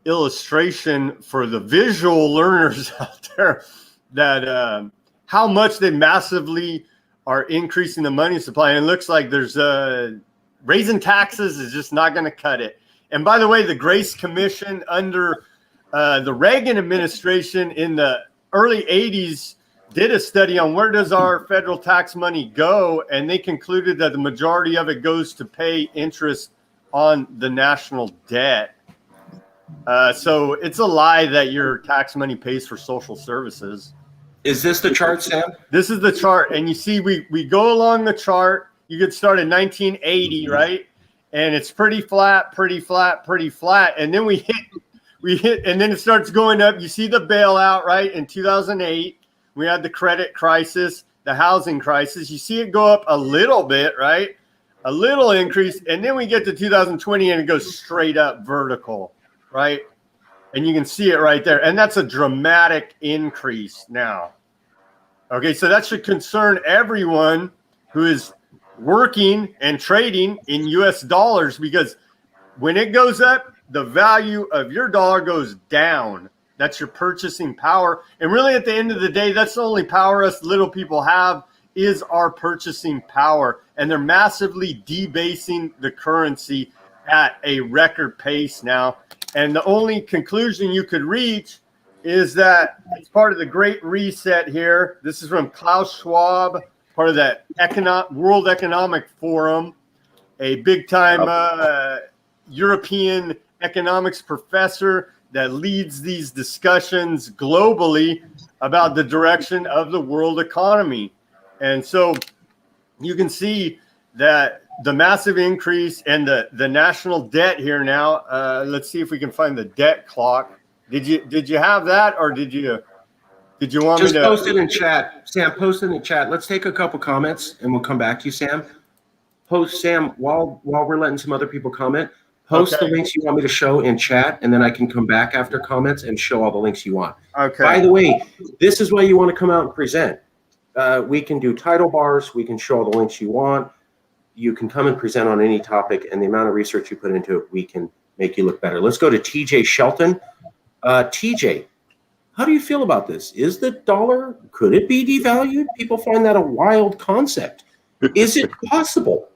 illustration for the visual learners out there, that how much they massively are increasing the money supply. And it looks like there's raising taxes is just not going to cut it. And by the way, the Grace Commission under the Reagan administration in the early 80s did a study on where does our federal tax money go, and they concluded that the majority of it goes to pay interest on the national debt. So it's a lie that your tax money pays for social services. Is this the chart, Sam? This is the chart. And you see, we go along the chart. You could start in 1980, right? And it's pretty flat. And then we hit, and then it starts going up. You see the bailout, right? In 2008, we had the credit crisis, the housing crisis. You see it go up a little bit, right? A little increase, and then we get to 2020 and it goes straight up vertical, right? And you can see it right there. And that's a dramatic increase now. Okay, so that should concern everyone who is working and trading in US dollars, because when it goes up, the value of your dollar goes down. That's your purchasing power. And really, at the end of the day, that's the only power us little people have, is our purchasing power, and they're massively debasing the currency at a record pace now. And the only conclusion you could reach is that it's part of the Great Reset here. This is from Klaus Schwab, part of that World Economic Forum, a big-time European economics professor that leads these discussions globally about the direction of the world economy. And so you can see that the massive increase and the national debt here now. Let's see if we can find the debt clock. Did you have that, or did you want Just me to post it in chat, Sam? Post it in the chat. Let's take a couple comments, and we'll come back to you, Sam. Post, Sam, while we're letting some other people comment. Post Okay. the links you want me to show in chat, and then I can come back after comments and show all the links you want. Okay. By the way, this is why you want to come out and present. We can do title bars. We can show all the links you want. You can come and present on any topic, and the amount of research you put into it, we can make you look better. Let's go to TJ Shelton. TJ, how do you feel about this? Is the dollar, could it be devalued? People find that a wild concept. Is it possible?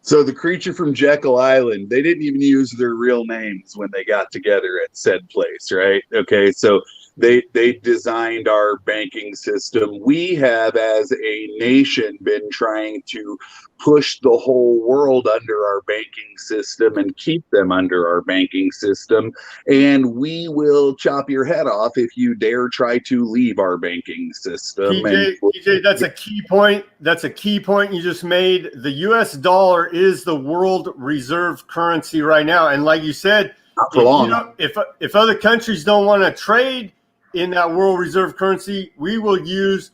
So the creature from Jekyll Island, they didn't even use their real names when they got together at said place, right? Okay, so they designed our banking system. We have, as a nation, been trying to push the whole world under our banking system and keep them under our banking system. And we will chop your head off if you dare try to leave our banking system. TJ, that's a key point. That's a key point you just made. The U.S. dollar is the world reserve currency right now, and like you said, not for long. If other countries don't want to trade in that world reserve currency, we will use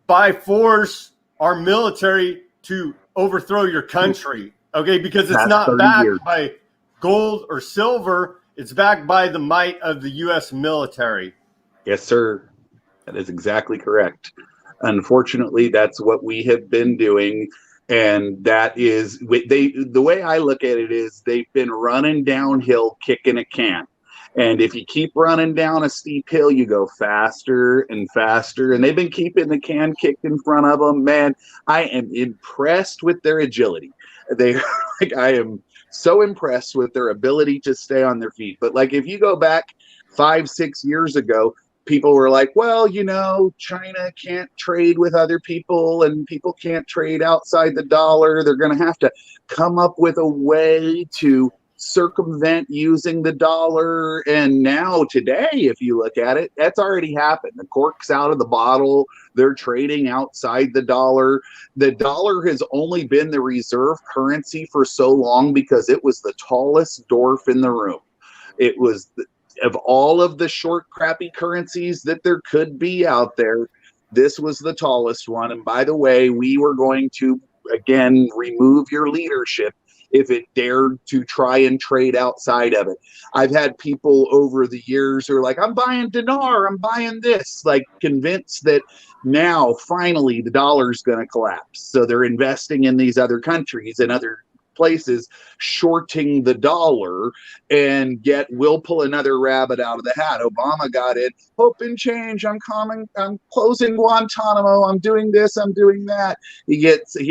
by force our military to overthrow your country. Okay, because it's not backed by gold or silver. It's backed by the might of the U.S. military. Yes, sir. That is exactly correct. Unfortunately, that's what we have been doing. And that is, the way I look at it is they've been running downhill, kicking a can. And if you keep running down a steep hill, you go faster and faster. And they've been keeping the can kicked in front of them. Man, I am impressed with their agility. I am so impressed with their ability to stay on their feet. But like, if you go back 5-6 years ago, people were like, well, China can't trade with other people and people can't trade outside the dollar. They're going to have to come up with a way to circumvent using the dollar. And now today, if you look at it, that's already happened. The cork's out of the bottle. They're trading outside the dollar. The dollar has only been the reserve currency for so long because it was the tallest dwarf in the room. It was of all of the short, crappy currencies that there could be out there, this was the tallest one. And by the way, we were going to, again, remove your leadership if it dared to try and trade outside of it. I've had people over the years who are like, I'm buying dinar, I'm buying this, like convinced that now finally the dollar's going to collapse. So they're investing in these other countries and other places, shorting the dollar, and we'll pull another rabbit out of the hat. Obama got it. Hope and change. I'm closing Guantanamo. I'm doing this. I'm doing that. He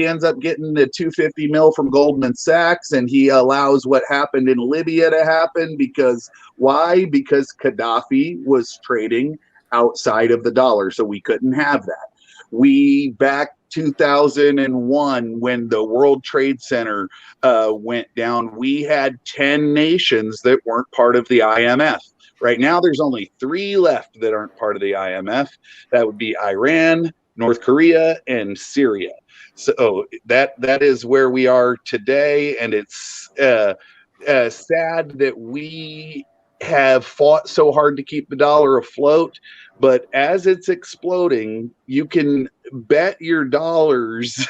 ends up getting the $250 million from Goldman Sachs, and he allows what happened in Libya to happen because why? Because Gaddafi was trading outside of the dollar, so we couldn't have that. We back 2001 when the World Trade Center went down, we had 10 nations that weren't part of the IMF. Right now, there's only 3 left that aren't part of the IMF. That would be Iran, North Korea, and Syria. So that is where we are today, and it's sad that we have fought so hard to keep the dollar afloat. But as it's exploding, you can bet your dollars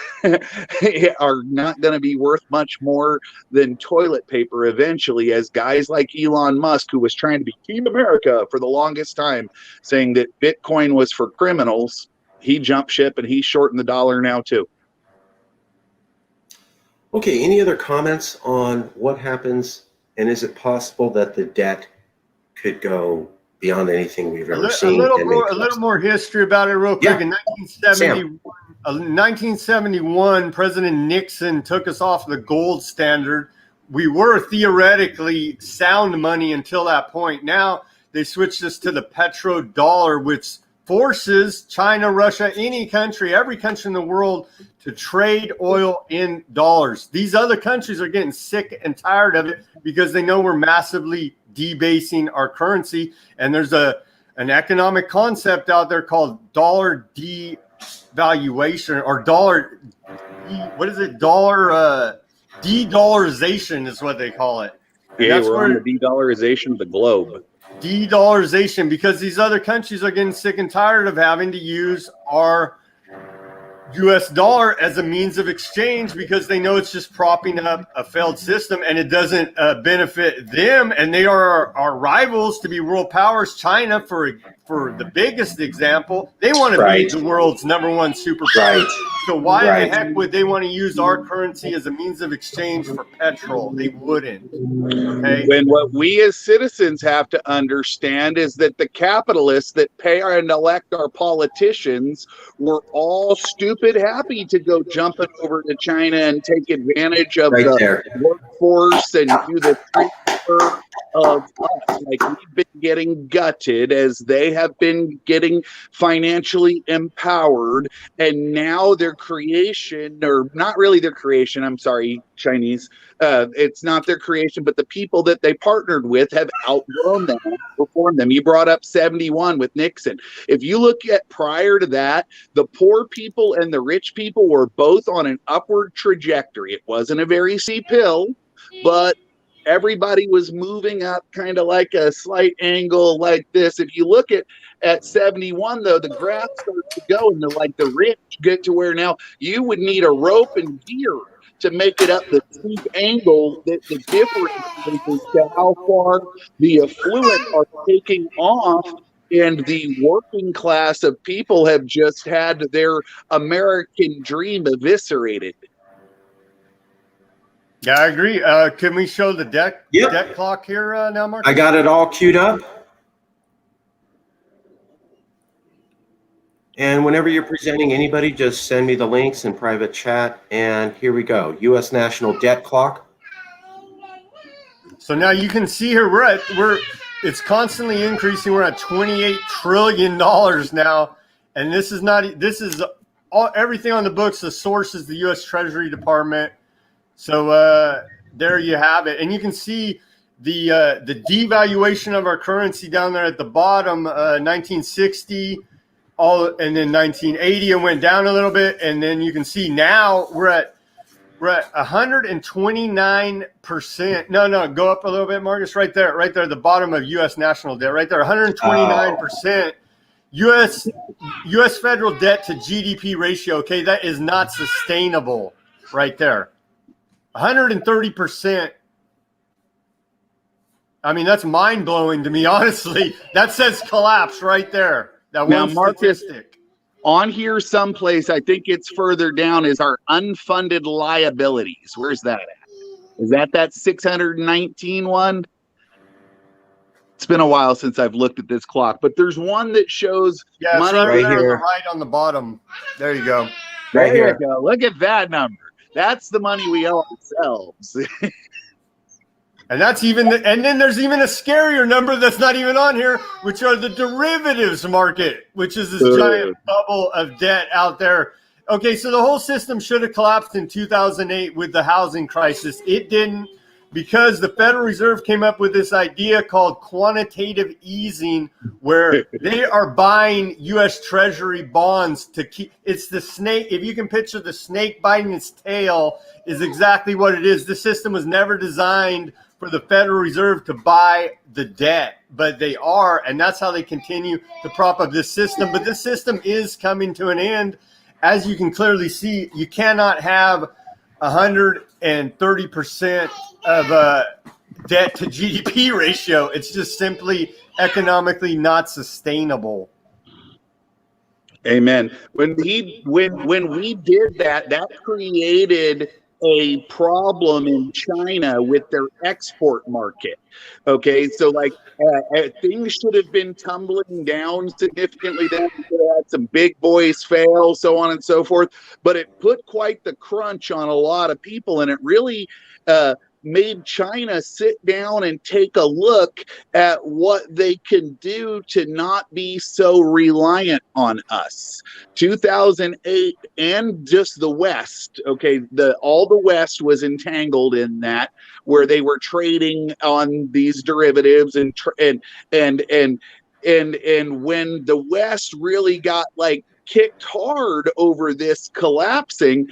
are not going to be worth much more than toilet paper eventually, as guys like Elon Musk, who was trying to be Team America for the longest time, saying that Bitcoin was for criminals, he jumped ship and he's shorting the dollar now too. Okay, any other comments on what happens, and is it possible that the debt could go beyond anything we've ever A seen. little more history about it real quick. Yeah. In 1971, President Nixon took us off the gold standard. We were theoretically sound money until that point. Now they switched us to the petrodollar, which forces China, Russia, any country, every country in the world to trade oil in dollars. These other countries are getting sick and tired of it because they know we're massively debasing our currency. And there's an economic concept out there called dollar devaluation, or dollar, what is it? Dollar de-dollarization is what they call it. And Yeah, we're on the de-dollarization of the globe. De-dollarization, because these other countries are getting sick and tired of having to use our US dollar as a means of exchange, because they know it's just propping up a failed system and it doesn't benefit them. And they are our rivals to be world powers. China, for the biggest example, they want to be the world's #1 superpower. So why the heck would they want to use our currency as a means of exchange for petrol? They wouldn't. Okay. When what we as citizens have to understand is that the capitalists that pay and elect our politicians were all stupid happy to go jumping over to China and take advantage of the workforce and do the transfer of us. Like, we've been getting gutted as they have been getting financially empowered, and now their creation, or not really their creation, I'm sorry, Chinese, it's not their creation, but the people that they partnered with have outgrown them, outperformed them. You brought up 71 with Nixon. If you look at prior to that, the poor people and the rich people were both on an upward trajectory. It wasn't a very steep hill, but everybody was moving up kind of like a slight angle like this. If you look at 71, though, the graph starts to go, and the rich get to where now you would need a rope and gear to make it up the steep angle. That the difference is to how far the affluent are taking off, and the working class of people have just had their American dream eviscerated. Yeah, I agree. Can we show the deck clock here now, Mark? I got it all queued up. And whenever you're presenting anybody, just send me the links in private chat. And here we go. U.S. national debt clock. So now you can see here it's constantly increasing. We're at $28 trillion now, and this is everything on the books. The source is the U.S. Treasury Department. So there you have it, and you can see the devaluation of our currency down there at the bottom. 1960, and then 1980, it went down a little bit, and then you can see now we're at 129%. No, go up a little bit, Marcus. Right there, the bottom of U.S. national debt, right there, 129%. U.S. federal debt to GDP ratio. Okay, that is not sustainable. Right there. 130%. I mean, that's mind-blowing to me, honestly. That says collapse right there. That now, one Marcus, statistic. On here someplace, I think it's further down, is our unfunded liabilities. Where's that at? Is that 619 one? It's been a while since I've looked at this clock, but there's one that shows money right there here. on the right on the bottom. There you go. Right here. You go. Look at that number. That's the money we owe ourselves. And that's and then there's even a scarier number that's not even on here, which are the derivatives market, which is this giant bubble of debt out there. Okay, so the whole system should have collapsed in 2008 with the housing crisis. It didn't, because the Federal Reserve came up with this idea called quantitative easing, where they are buying U.S. Treasury bonds to keep. It's the snake. If you can picture the snake biting its tail, is exactly what it is. The system was never designed for the Federal Reserve to buy the debt, but they are, and that's how they continue to prop up this system. But this system is coming to an end. As you can clearly see, you cannot have 130% of debt to GDP ratio. It's just simply economically not sustainable. Amen. When we did that, that created a problem in China with their export market. Okay, so like things should have been tumbling down significantly. They had some big boys fail, so on and so forth. But it put quite the crunch on a lot of people, and it really made China sit down and take a look at what they can do to not be so reliant on us. 2008 and just the West, okay, all the West was entangled in that, where they were trading on these derivatives and when the West really got like kicked hard over this collapsing,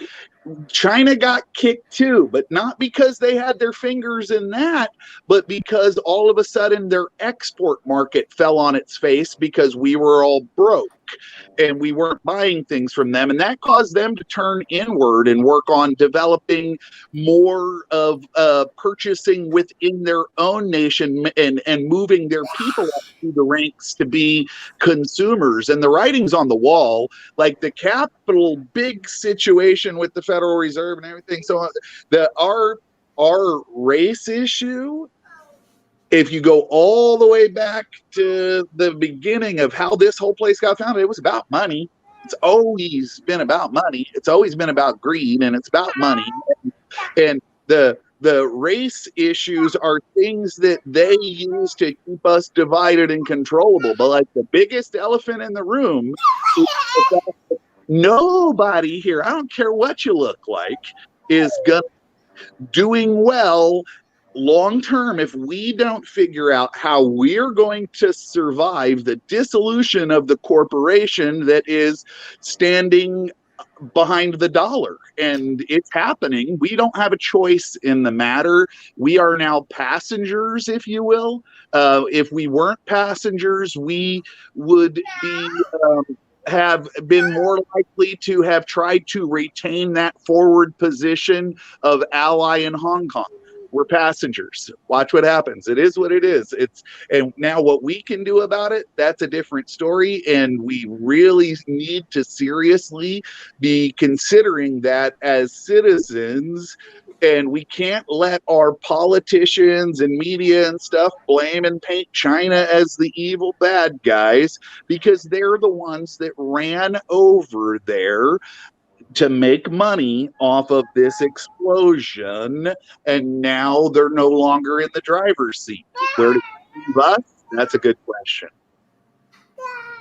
China got kicked too, but not because they had their fingers in that, but because all of a sudden their export market fell on its face because we were all broke and we weren't buying things from them. And that caused them to turn inward and work on developing more of purchasing within their own nation and moving their people up through the ranks to be consumers. And the writing's on the wall, like the capital big situation with the Federal Reserve and everything. So our race issue, if you go all the way back to the beginning of how this whole place got founded, it was about money. It's always been about money. It's always been about greed, and it's about money. And the race issues are things that they use to keep us divided and controllable. But like the biggest elephant in the room is the fact that nobody here, I don't care what you look like, is doing well long term if we don't figure out how we're going to survive the dissolution of the corporation that is standing behind the dollar. And it's happening. We don't have a choice in the matter. We are now passengers, if you will. If we weren't passengers, we would be have been more likely to have tried to retain that forward position of ally in Hong Kong. We're passengers. Watch what happens. It is what it is. And now what we can do about it, that's a different story. And we really need to seriously be considering that as citizens. And we can't let our politicians and media and stuff blame and paint China as the evil bad guys, because they're the ones that ran over there to make money off of this explosion, and now they're no longer in the driver's seat. Where do they leave us? That's a good question.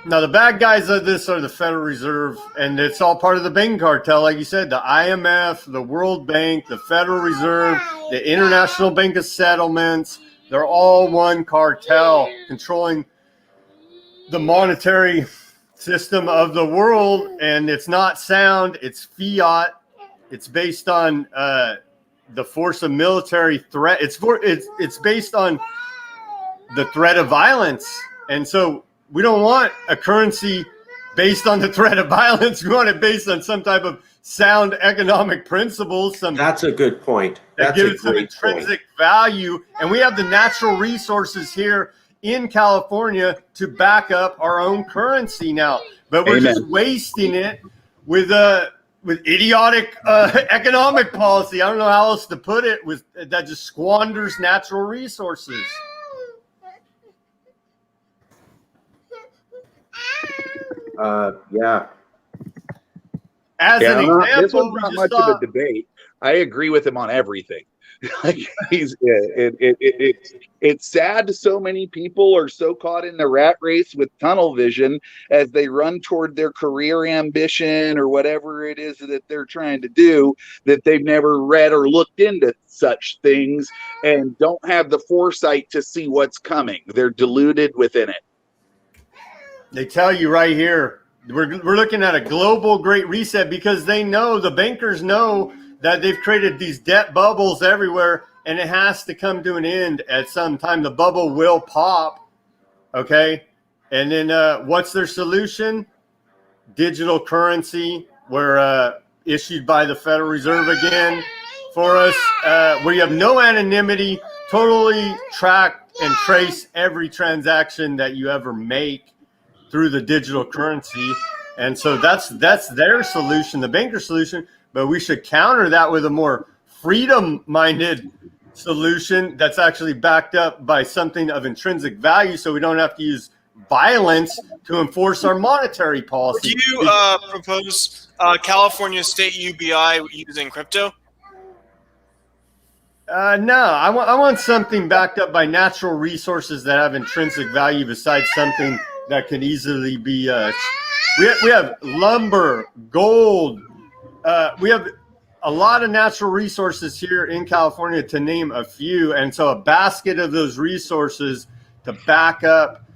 Now, the bad guys of this are the Federal Reserve, and it's all part of the banking cartel. Like you said, the IMF, the World Bank, the Federal Reserve, the International Bank of Settlements, they're all one cartel controlling the monetary system of the world, and it's not sound. It's fiat. It's based on the force of military threat. It's based on the threat of violence, and so we don't want a currency based on the threat of violence. We want it based on some type of sound economic principles. That's a good point. That gives it some intrinsic value, and we have the natural resources here in California to back up our own currency now, but we're just wasting it with idiotic economic policy. I don't know how else to put it. That just squanders natural resources. Yeah. As an example, this was not much of a debate. I agree with him on everything. Like it's sad so many people are so caught in the rat race with tunnel vision as they run toward their career ambition or whatever it is that they're trying to do, that they've never read or looked into such things and don't have the foresight to see what's coming. They're deluded within it. They tell you right here, we're looking at a global great reset because they know, the bankers know, that they've created these debt bubbles everywhere, and it has to come to an end at some time. The bubble will pop, okay? And then what's their solution? Digital currency, where issued by the Federal Reserve again for us, where you have no anonymity, totally track and trace every transaction that you ever make through the digital currency. And so that's their solution, the banker solution. But we should counter that with a more freedom-minded solution that's actually backed up by something of intrinsic value, so we don't have to use violence to enforce our monetary policy. Do you propose California state UBI using crypto? No, I want something backed up by natural resources that have intrinsic value besides something that can easily be. We have lumber, gold. We have a lot of natural resources here in California, to name a few. And so a basket of those resources to back up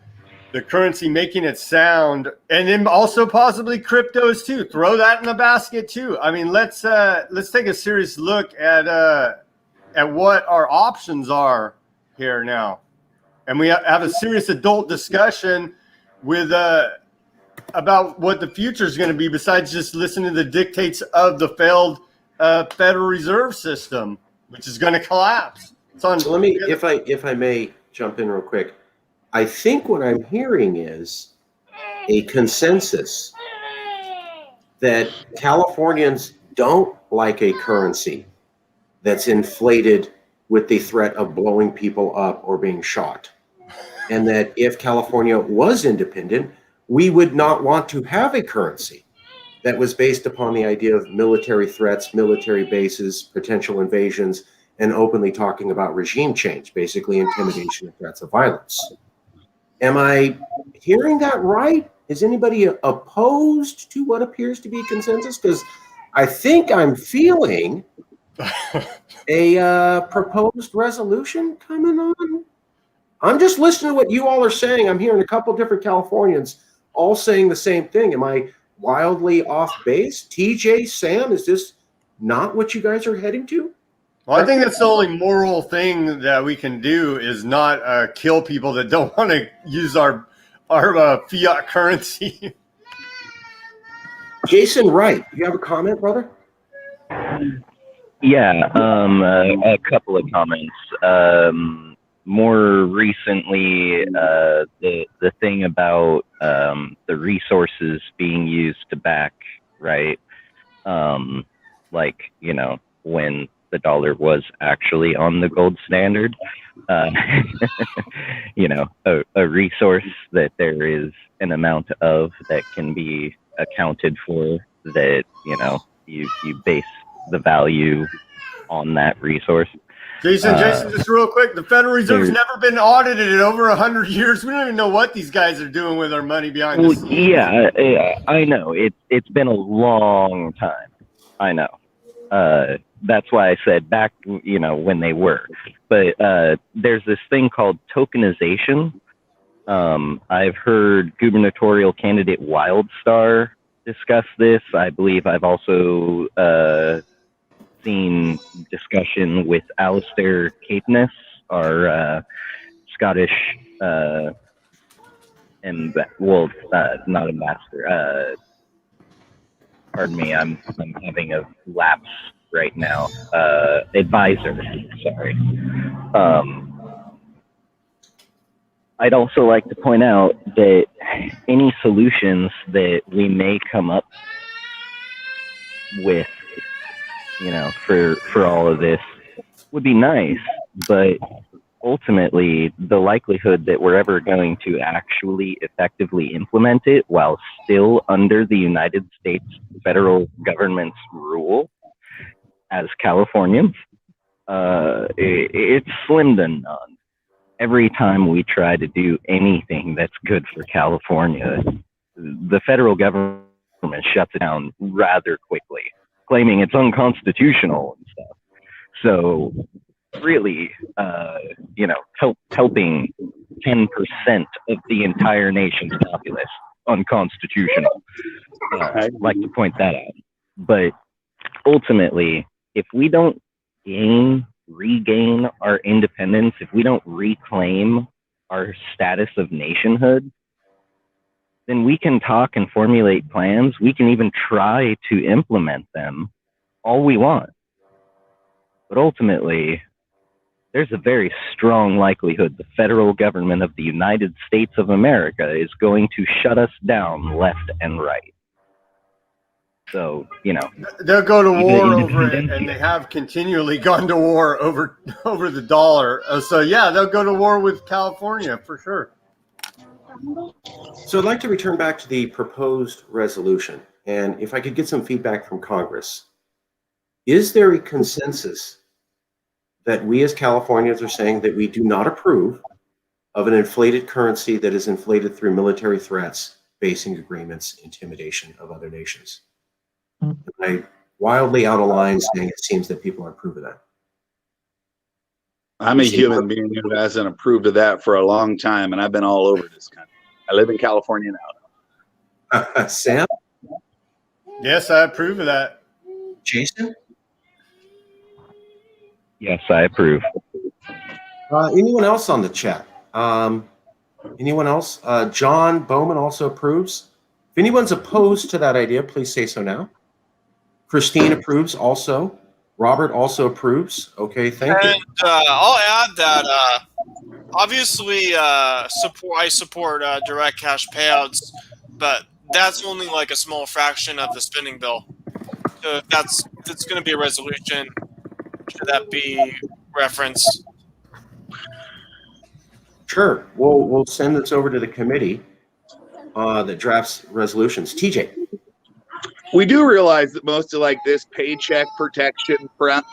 the currency, making it sound, and then also possibly cryptos too. Throw that in the basket too. I mean, let's take a serious look at what our options are here now, and we have a serious adult discussion with about what the future is going to be, besides just listening to the dictates of the failed Federal Reserve System, which is going to collapse. So let me, if I may jump in real quick. I think what I'm hearing is a consensus that Californians don't like a currency that's inflated with the threat of blowing people up or being shot. And that if California was independent, we would not want to have a currency that was based upon the idea of military threats, military bases, potential invasions, and openly talking about regime change, basically intimidation and threats of violence. Am I hearing that right? Is anybody opposed to what appears to be consensus? Because I think I'm feeling a proposed resolution coming on. I'm just listening to what you all are saying. I'm hearing a couple different Californians all saying the same thing. Am I wildly off base? TJ, Sam, is this not what you guys are heading to? Well, I think that's the only moral thing that we can do, is not kill people that don't want to use our fiat currency. Jason Wright, you have a comment, brother? Yeah, a couple of comments. More recently, the thing about the resources being used to back, right? Like, you know, when the dollar was actually on the gold standard, you know, a resource that there is an amount of that can be accounted for, that, you know, you base the value on that resource. Jason, just real quick, the Federal Reserve's never been audited in over 100 years. We don't even know what these guys are doing with our money behind the scenes. Yeah, I know. It's been a long time. I know. That's why I said back, you know, when they were. But there's this thing called tokenization. I've heard gubernatorial candidate Wildstar discuss this. I believe I've also seen discussion with Alistair Caithness, our Scottish, not ambassador. Pardon me, I'm having a lapse right now. Advisor, sorry. I'd also like to point out that any solutions that we may come up with, you know, for all of this would be nice, but ultimately the likelihood that we're ever going to actually effectively implement it while still under the United States federal government's rule as Californians, it's slim to none. Every time we try to do anything that's good for California, the federal government shuts it down rather quickly, claiming it's unconstitutional and stuff. So really, you know, helping 10% of the entire nation's populace unconstitutional. I'd like to point that out. But ultimately, if we don't regain our independence, if we don't reclaim our status of nationhood, then we can talk and formulate plans. We can even try to implement them all we want. But ultimately, there's a very strong likelihood the federal government of the United States of America is going to shut us down left and right. So, They'll go to war even over it, and independent- they have continually gone to war over the dollar. So yeah, they'll go to war with California for sure. So I'd like to return back to the proposed resolution, and if I could get some feedback from Congress. Is there a consensus that we as Californians are saying that we do not approve of an inflated currency that is inflated through military threats, basing agreements, intimidation of other nations? Am I wildly out of line saying it seems that people approve of that? I'm a human being who hasn't approved of that for a long time, and I've been all over this country. I live in California now. Sam? Yes, I approve of that. Jason? Yes, I approve. Anyone else on the chat? Anyone else? John Bowman also approves. If anyone's opposed to that idea, please say so now. Christine approves also. Robert also approves. Okay, thank you. And I'll add that obviously I support direct cash payouts, but that's only like a small fraction of the spending bill. So if it's going to be a resolution, should that be referenced? Sure. We'll send this over to the committee that drafts resolutions. TJ. We do realize that most of like this paycheck protection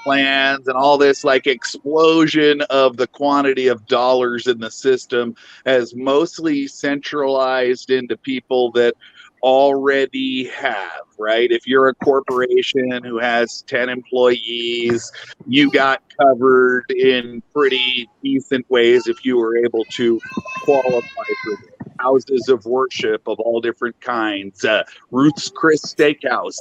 plans and all this like explosion of the quantity of dollars in the system has mostly centralized into people that already have, right? If you're a corporation who has 10 employees, you got covered in pretty decent ways if you were able to qualify for this. Houses of worship of all different kinds. Ruth's Chris Steakhouse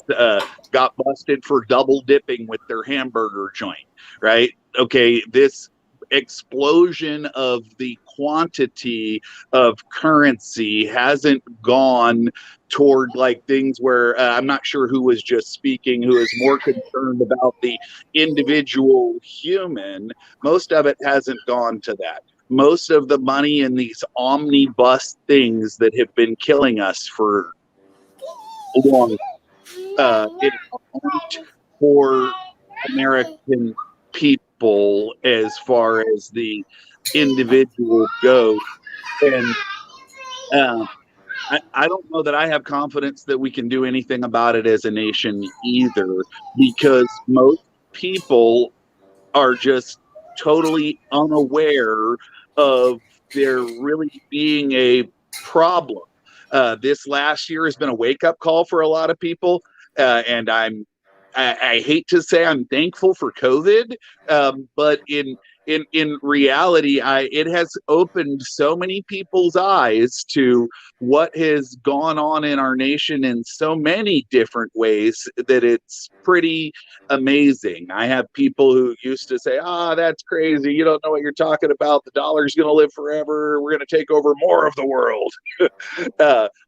got busted for double dipping with their hamburger joint, right? Okay, this explosion of the quantity of currency hasn't gone toward like things where I'm not sure who was just speaking, who is more concerned about the individual human. Most of it hasn't gone to that. Most of the money in these omnibus things that have been killing us for long, it aren't for American people as far as the individual goes. And I don't know that I have confidence that we can do anything about it as a nation either, because most people are just totally unaware of there really being a problem. This last year has been a wake-up call for a lot of people, and I hate to say I'm thankful for COVID, but in reality, it has opened so many people's eyes to what has gone on in our nation in so many different ways that it's pretty amazing. I have people who used to say, that's crazy. You don't know what you're talking about. The dollar's going to live forever. We're going to take over more of the world.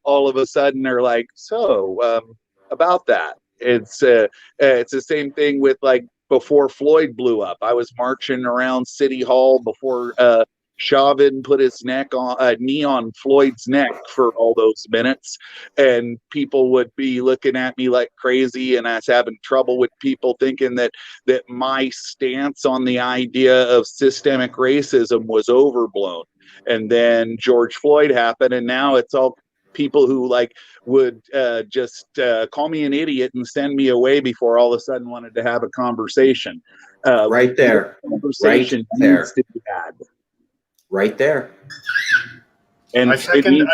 All of a sudden they're like, about that. It's the same thing with like before Floyd blew up. I was marching around City Hall before Chauvin put his knee on Floyd's neck for all those minutes, and people would be looking at me like crazy, and I was having trouble with people thinking that my stance on the idea of systemic racism was overblown. And then George Floyd happened, and now it's all people who like would just call me an idiot and send me away before all of a sudden wanted to have a conversation. Right there. Conversation Right there. needs to be had. Right there. And I second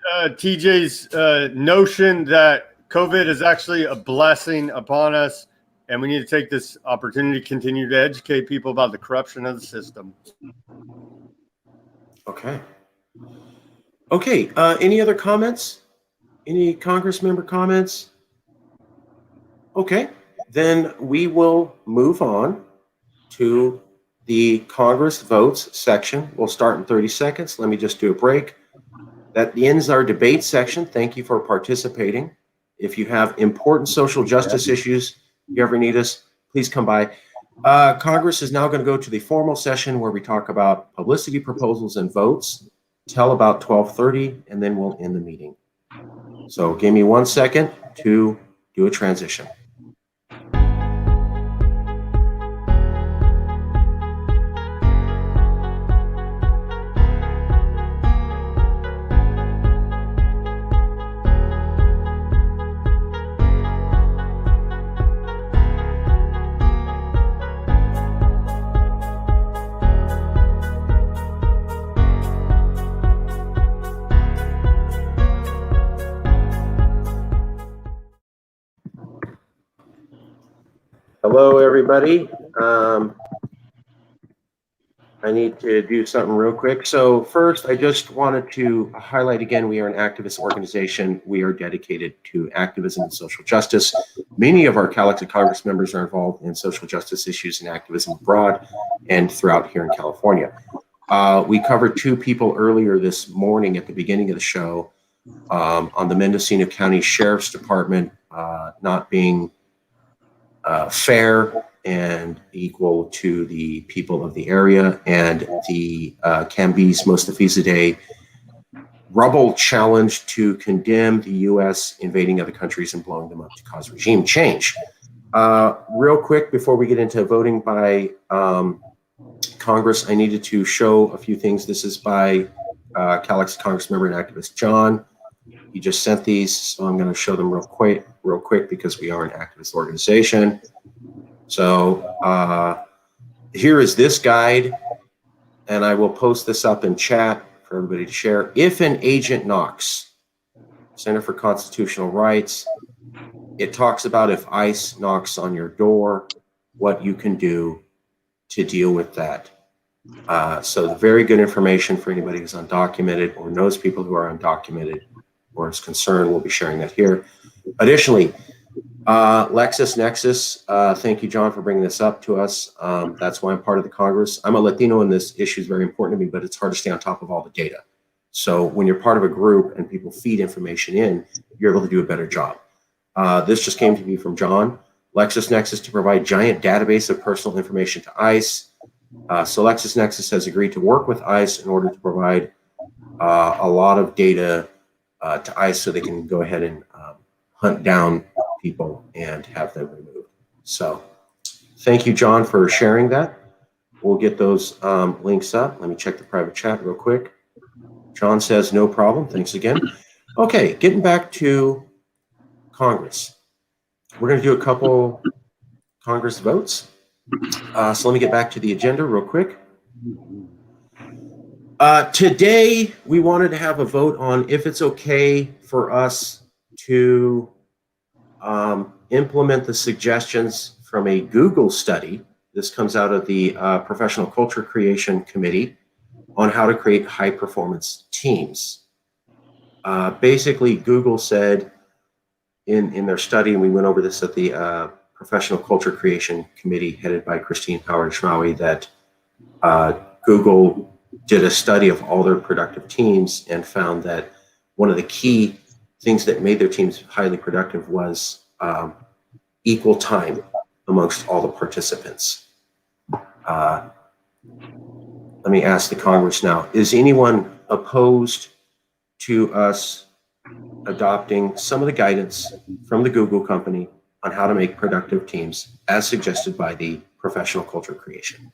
TJ's notion that COVID is actually a blessing upon us, and we need to take this opportunity to continue to educate people about the corruption of the system. Okay. Okay. Any other comments? Any Congress member comments? Okay. Then we will move on to the Congress votes section. We'll start in 30 seconds. Let me just do a break. That ends our debate section. Thank you for participating. If you have important social justice issues, if you ever need us, please come by. Congress is now going to go to the formal session where we talk about publicity proposals and votes till about 12:30, and then we'll end the meeting. So give me 1 second to do a transition. Hello, everybody. I need to do something real quick. So first, I just wanted to highlight again, we are an activist organization. We are dedicated to activism and social justice. Many of our CALEXIT Congress members are involved in social justice issues and activism abroad and throughout here in California. We covered two people earlier this morning at the beginning of the show on the Mendocino County Sheriff's Department not being fair and equal to the people of the area, and the Camby's Mustafiza Day rubble challenge to condemn the U.S. invading other countries and blowing them up to cause regime change. Real quick, before we get into voting by Congress, I needed to show a few things. This is by CALEXIT Congress member and activist John. He just sent these, so I'm going to show them real quick because we are an activist organization. So here is this guide, and I will post this up in chat for everybody to share. If an agent knocks, Center for Constitutional Rights, it talks about if ICE knocks on your door, what you can do to deal with that. So very good information for anybody who's undocumented or knows people who are undocumented or is concerned. We'll be sharing that here. Additionally, LexisNexis, thank you, John, for bringing this up to us. That's why I'm part of the Congress. I'm a Latino, and this issue is very important to me, but it's hard to stay on top of all the data. So when you're part of a group and people feed information in, you're able to do a better job. This just came to me from John. LexisNexis to provide giant database of personal information to ICE. So LexisNexis has agreed to work with ICE in order to provide a lot of data to ICE so they can go ahead and hunt down people and have them removed. So thank you, John, for sharing that. We'll get those links up. Let me check the private chat real quick. John says, no problem. Thanks again. Okay, getting back to Congress. We're going to do a couple Congress votes. So let me get back to the agenda real quick. Today, we wanted to have a vote on if it's okay for us to implement the suggestions from a Google study. This comes out of the Professional Culture Creation Committee on how to create high-performance teams. Basically, Google said in their study, and we went over this at the Professional Culture Creation Committee headed by Christine Howard-Schmaui, that Google did a study of all their productive teams and found that one of the key things that made their teams highly productive was equal time amongst all the participants. Let me ask the Congress now, is anyone opposed to us adopting some of the guidance from the Google company on how to make productive teams as suggested by the Professional Culture Creation?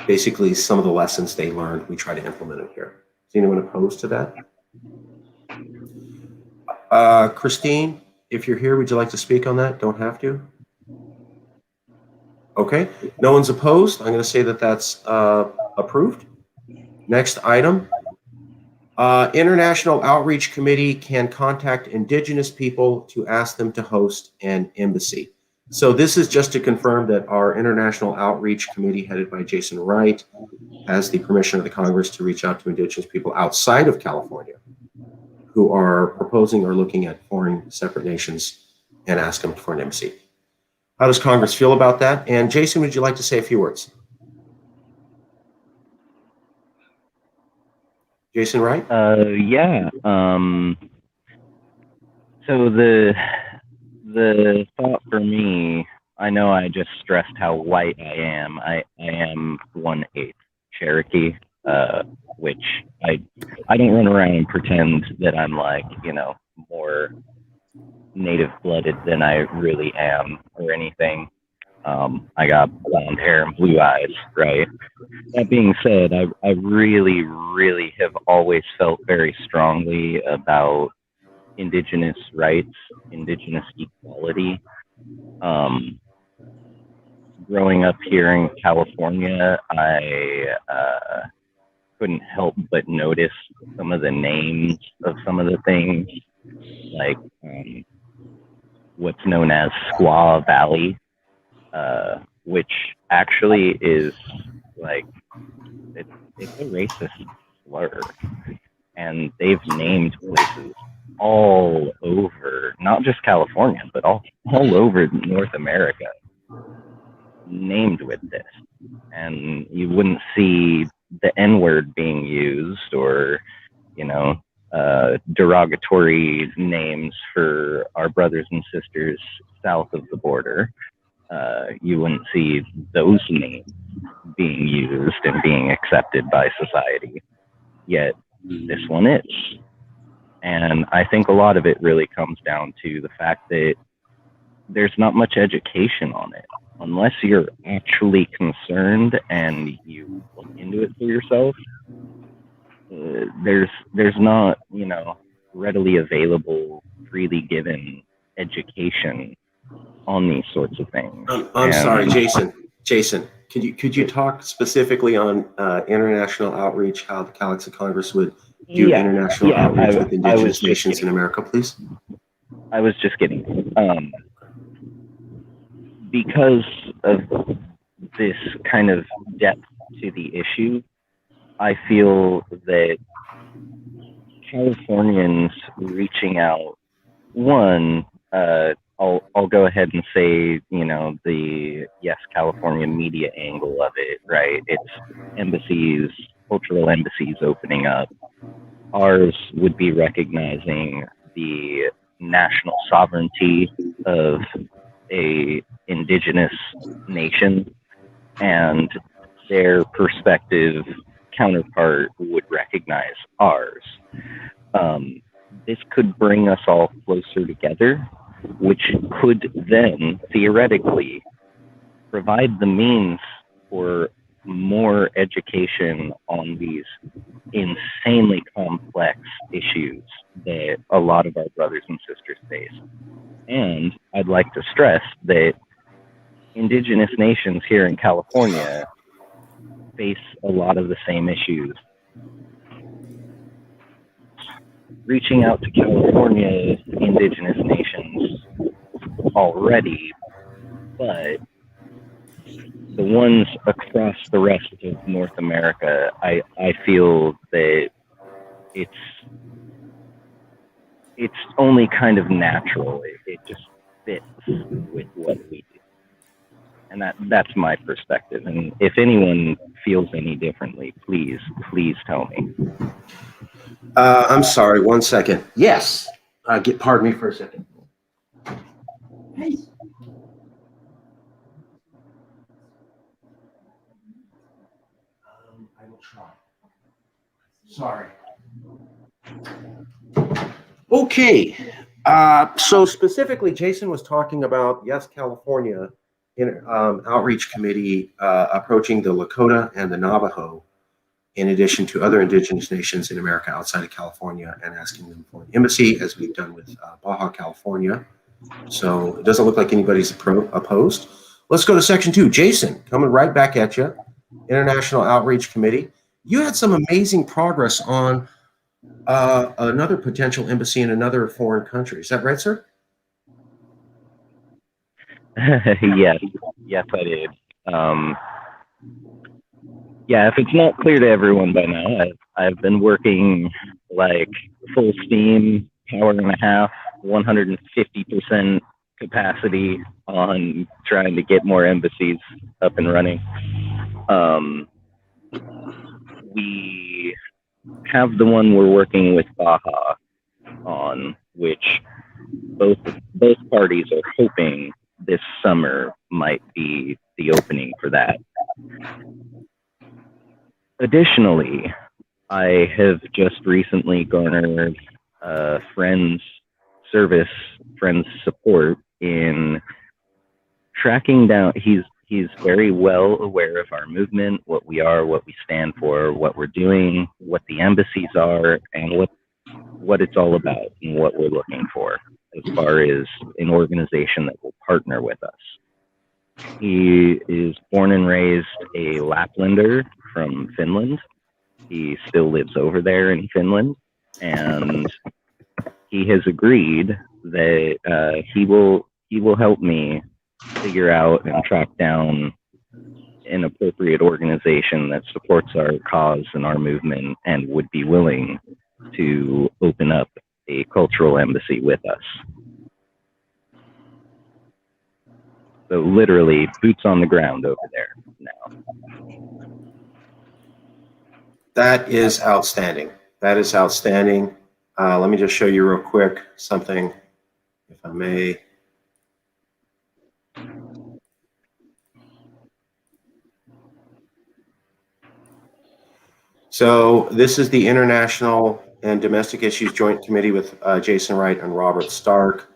Basically, some of the lessons they learned, we try to implement them here. Is anyone opposed to that? Christine, if you're here, would you like to speak on that? Don't have to. Okay, no one's opposed. I'm going to say that that's approved. Next item. International Outreach Committee can contact Indigenous people to ask them to host an embassy. So this is just to confirm that our International Outreach Committee, headed by Jason Wright, has the permission of the Congress to reach out to Indigenous people outside of California who are proposing or looking at foreign separate nations and ask them for an embassy. How does Congress feel about that? And Jason, would you like to say a few words? Jason Wright? Yeah. So the thought for me, I know I just stressed how white I am. I am 1/8 Cherokee, which I don't run around and pretend that I'm like, you know, more native-blooded than I really am or anything. I got blonde hair and blue eyes, right? That being said, I really, really have always felt very strongly about indigenous rights, indigenous equality. Growing up here in California, I couldn't help but notice some of the names of some of the things, like what's known as Squaw Valley, which actually is like, it's a racist slur. And they've named places all over, not just California, but all over North America, named with this. And you wouldn't see the N-word being used, or, you know, derogatory names for our brothers and sisters south of the border. You wouldn't see those names being used and being accepted by society. Yet this one is. And I think a lot of it really comes down to the fact that there's not much education on it. Unless you're actually concerned and you look into it for yourself, there's not, you know, readily available, freely given education on these sorts of things. I'm sorry, Jason. Jason, could you talk specifically on international outreach, how the CALEXIT Congress would do international outreach with indigenous nations in America, please? I was just kidding. Because of this kind of depth to the issue, I feel that Californians reaching out, one, I'll go ahead and say, you know, the Yes California media angle of it, right? It's embassies, cultural embassies opening up. Ours would be recognizing the national sovereignty of a indigenous nation, and their perspective counterpart would recognize ours. This could bring us all closer together, which could then theoretically provide the means for more education on these insanely complex issues that a lot of our brothers and sisters face. And I'd like to stress that indigenous nations here in California face a lot of the same issues. Reaching out to California indigenous nations already, but the ones across the rest of North America, I feel that it's only kind of natural. It just fits with what we do. And that's my perspective. And if anyone feels any differently, please tell me. I'm sorry, 1 second. Yes. Pardon me for a second. I will try. Sorry. Okay. So specifically, Jason was talking about Yes California in outreach committee approaching the Lakota and the Navajo, in addition to other indigenous nations in America outside of California, and asking them for an embassy, as we've done with Baja California. So it doesn't look like anybody's opposed. Let's go to section 2. Jason, coming right back at you. International Outreach Committee. You had some amazing progress on another potential embassy in another foreign country. Is that right, sir? Yes, I did. Yeah, if it's not clear to everyone by now, I've been working like full steam, hour and a half, 150% capacity on trying to get more embassies up and running. We have the one we're working with Baja on, which both parties are hoping this summer might be the opening for that. Additionally, I have just recently garnered a friend's service friends support in tracking down. He's very well aware of our movement, what we are, what we stand for, what we're doing, what the embassies are, and what it's all about and what we're looking for as far as an organization that will partner with us. He is born and raised a Laplander from Finland. He still lives over there in Finland, and he has agreed that he will help me figure out and track down an appropriate organization that supports our cause and our movement and would be willing to open up a cultural embassy with us. So literally boots on the ground over there now. That is outstanding. That is outstanding. Let me just show you real quick something, if I may. So this is the International and Domestic Issues Joint Committee with Jason Wright and Robert Stark.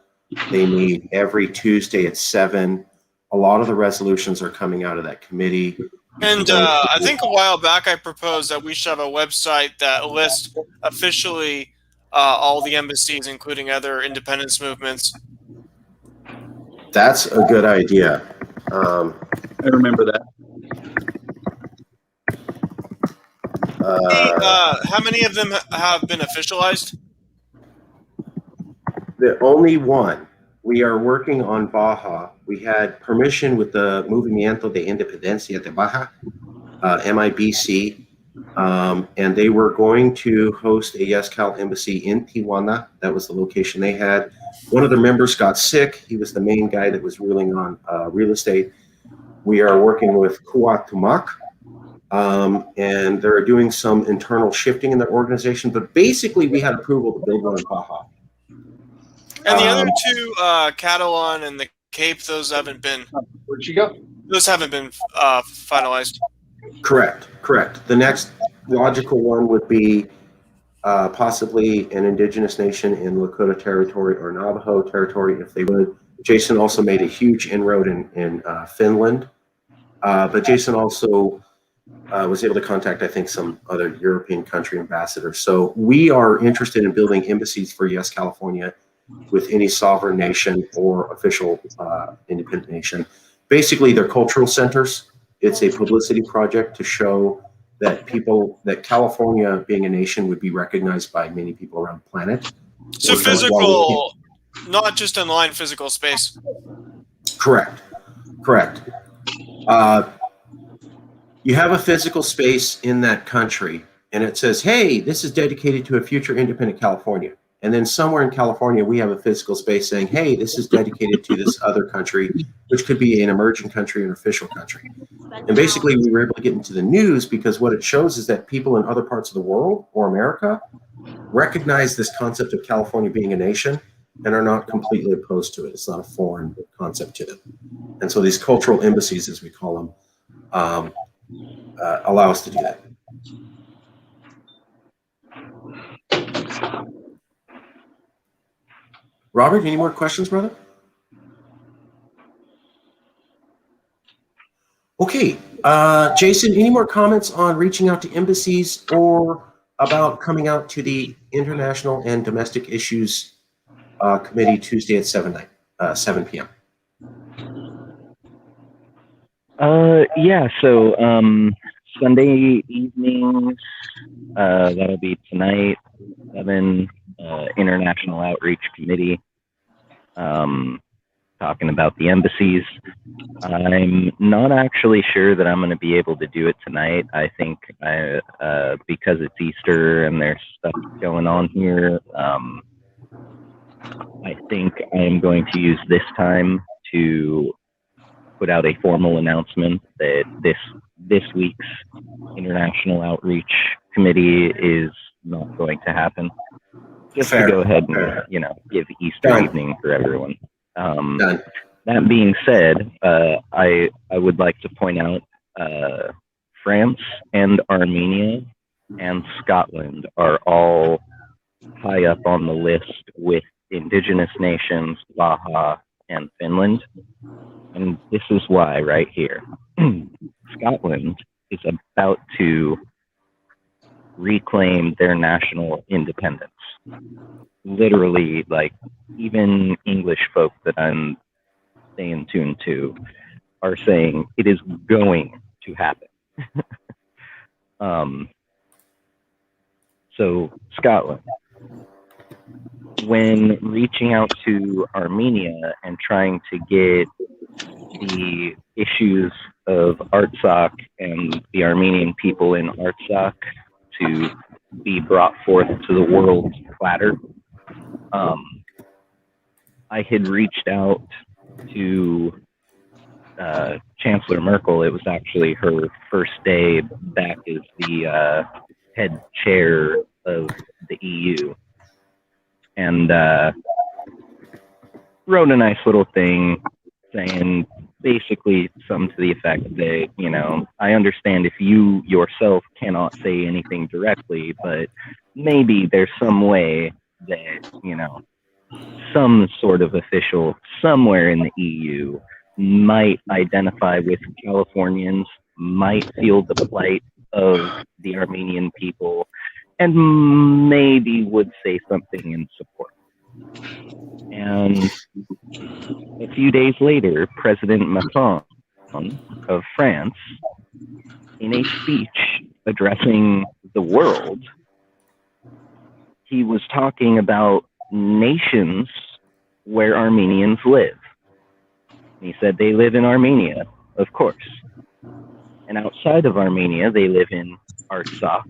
They meet every Tuesday at 7. A lot of the resolutions are coming out of that committee. And I think a while back I proposed that we should have a website that lists officially all the embassies, including other independence movements. That's a good idea. I remember that. How many of them have been officialized? The only one. We are working on Baja. We had permission with the Movimiento de Independencia de Baja, MIBC, and they were going to host a YesCal embassy in Tijuana. That was the location they had. One of their members got sick. He was the main guy that was ruling on real estate. We are working with Cuauhtémoc, and they're doing some internal shifting in their organization. But basically, we had approval to build one in Baja. And the other two, Catalan and the Cape, those haven't been. Where'd she go? Those haven't been finalized. Correct. The next logical one would be possibly an indigenous nation in Lakota territory or Navajo territory, if they would. Jason also made a huge inroad in Finland, but Jason also was able to contact, I think, some other European country ambassadors. So we are interested in building embassies for Yes California with any sovereign nation or official independent nation. Basically, they're cultural centers. It's a publicity project to show that California, being a nation, would be recognized by many people around the planet. So physical, not just online physical space. Correct. You have a physical space in that country, and it says, hey, this is dedicated to a future independent California. And then somewhere in California, we have a physical space saying, hey, this is dedicated to this other country, which could be an emerging country or an official country. And basically, we were able to get into the news because what it shows is that people in other parts of the world or America recognize this concept of California being a nation and are not completely opposed to it. It's not a foreign concept to them. And so these cultural embassies, as we call them, allow us to do that. Robert, any more questions, brother? Okay. Jason, any more comments on reaching out to embassies or about coming out to the International and Domestic Issues Committee Tuesday at 7 p.m.? Yeah, so Sunday evenings, that'll be tonight, 7, International Outreach Committee, talking about the embassies. I'm not actually sure that I'm going to be able to do it tonight. I think because it's Easter and there's stuff going on here, I think I am going to use this time to put out a formal announcement that this week's International Outreach Committee is not going to happen. Just to go ahead and, give Easter evening for everyone. That being said, I would like to point out France and Armenia and Scotland are all high up on the list with indigenous nations, Baja, and Finland. And this is why right here. Scotland is about to reclaim their national independence. Literally, like, even English folk that I'm staying tuned to are saying it is going to happen. So Scotland, when reaching out to Armenia and trying to get the issues of Artsakh and the Armenian people in Artsakh to be brought forth to the world's platter, I had reached out to Chancellor Merkel. It was actually her first day back as the head chair of the EU, and wrote a nice little thing saying basically something to the effect that, you know, I understand if you yourself cannot say anything directly, but maybe there's some way that, you know, some sort of official somewhere in the EU might identify with Californians, might feel the plight of the Armenian people, and maybe would say something in support. And a few days later, President Macron of France, in a speech addressing the world, he was talking about nations where Armenians live. He said they live in Armenia, of course. And outside of Armenia, they live in Artsakh,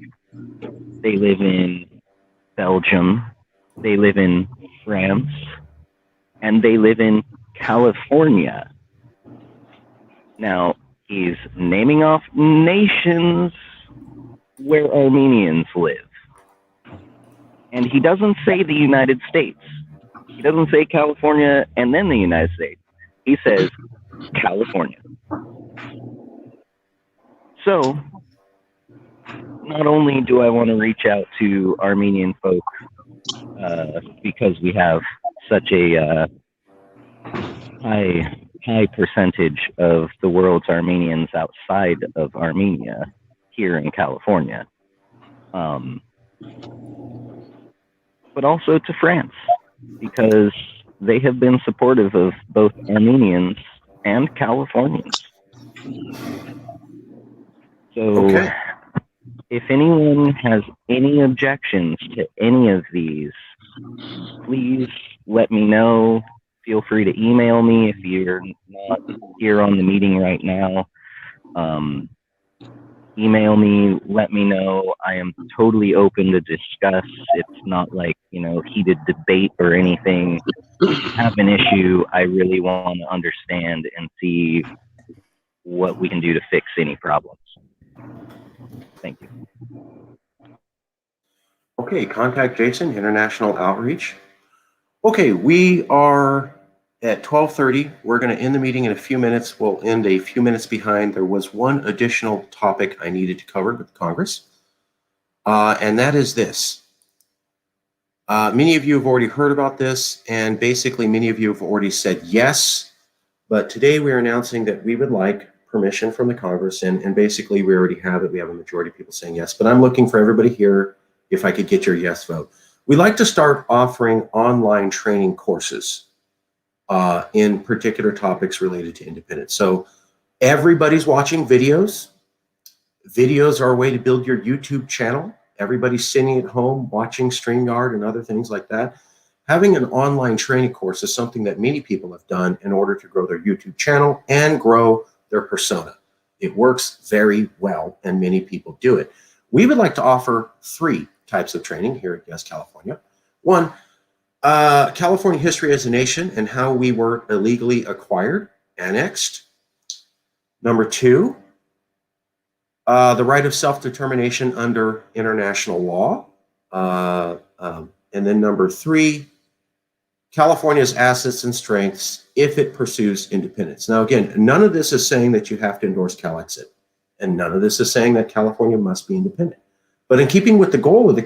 they live in Belgium, they live in France, and they live in California. Now, he's naming off nations where Armenians live. And he doesn't say the United States. He doesn't say California and then the United States. He says California. So, not only do I want to reach out to Armenian folk because we have such a high percentage of the world's Armenians outside of Armenia here in California, but also to France, because they have been supportive of both Armenians and Californians. So if anyone has any objections to any of these, please let me know. Feel free to email me if you're not here on the meeting right now. Email me, let me know. I am totally open to discuss. It's not like, you know, heated debate or anything. If you have an issue, I really want to understand and see what we can do to fix any problems. Thank you. Okay, contact Jason, International Outreach. Okay, we are at 12:30. We're going to end the meeting in a few minutes. We'll end a few minutes behind. There was one additional topic I needed to cover with Congress, and that is this. Many of you have already heard about this, and basically many of you have already said yes, but today we're announcing that we would like permission from the Congress, and basically we already have it. We have a majority of people saying yes, but I'm looking for everybody here, if I could get your yes vote. We'd like to start offering online training courses in particular topics related to independence. So everybody's watching videos. Videos are a way to build your YouTube channel. Everybody's sitting at home watching StreamYard and other things like that. Having an online training course is something that many people have done in order to grow their YouTube channel and grow their persona. It works very well, and many people do it. We would like to offer 3 types of training here at Yes California. 1, California history as a nation and how we were illegally acquired, annexed. Number 2, the right of self-determination under international law. And then number 3, California's assets and strengths if it pursues independence. Now, again, none of this is saying that you have to endorse CalExit, and none of this is saying that California must be independent. But in keeping with the goal of the